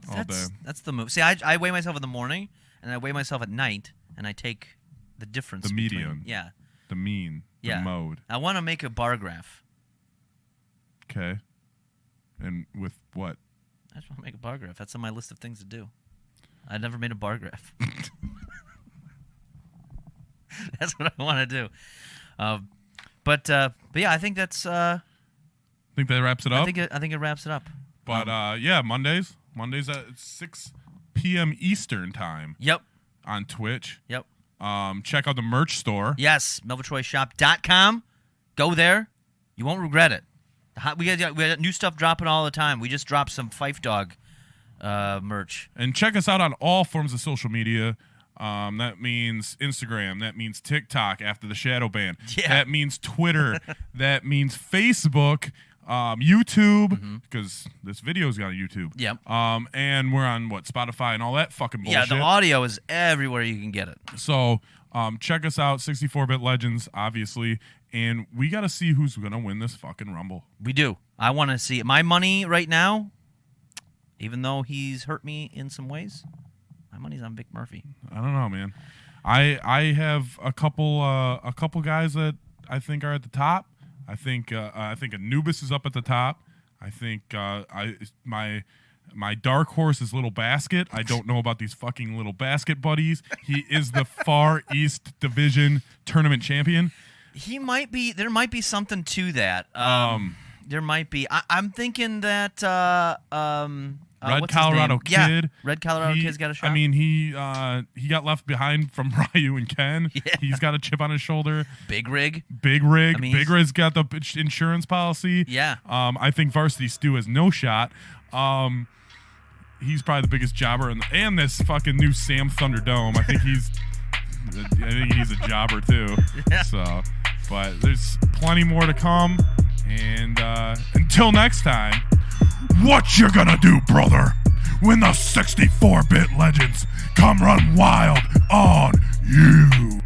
that's the move. See, I weigh myself in the morning, and I weigh myself at night, and I take the difference. The median. Yeah. The mean. Yeah. The mode. I want to make a bar graph. Okay. And with what? I just want to make a bar graph. That's on my list of things to do. I never made a bar graph. That's what I want to do. But yeah, I think that's. Think that wraps it up. I think it wraps it up. But yeah, Mondays at 6 p.m. Eastern time. Yep. On Twitch. Yep. Check out the merch store. Yes, MelvinTroyShop.com. Go there. You won't regret it. We got new stuff dropping all the time. We just dropped some Fife Dog merch. And check us out on all forms of social media. That means Instagram. That means TikTok after the shadow ban. Yeah. That means Twitter. That means Facebook. YouTube, because this video's got a YouTube. Yep. And we're on Spotify and all that fucking bullshit. Yeah, the audio is everywhere you can get it. So check us out, 64-Bit Legends, obviously, and we got to see who's going to win this fucking Rumble. We do. I want to see it. My money right now, even though he's hurt me in some ways, my money's on Vic Murphy. I don't know, man. I have a couple guys that I think are at the top. I think Anubis is up at the top. I think my dark horse is Little Basket. I don't know about these fucking Little Basket buddies. He is the Far East Division tournament champion. He might be. There might be something to that. There might be. I'm thinking that. Red Colorado Kid. Yeah, Red Colorado Kid's got a shot. I mean, he got left behind from Ryu and Ken. Yeah. He's got a chip on his shoulder. Big Rig. I mean, Big Rig's got the insurance policy. Yeah. I think Varsity Stu has no shot. He's probably the biggest jobber and this fucking new Sam Thunderdome. I think he's a jobber too. Yeah. So, but there's plenty more to come. And until next time, what you gonna do, brother, when the 64-Bit Legends come run wild on you?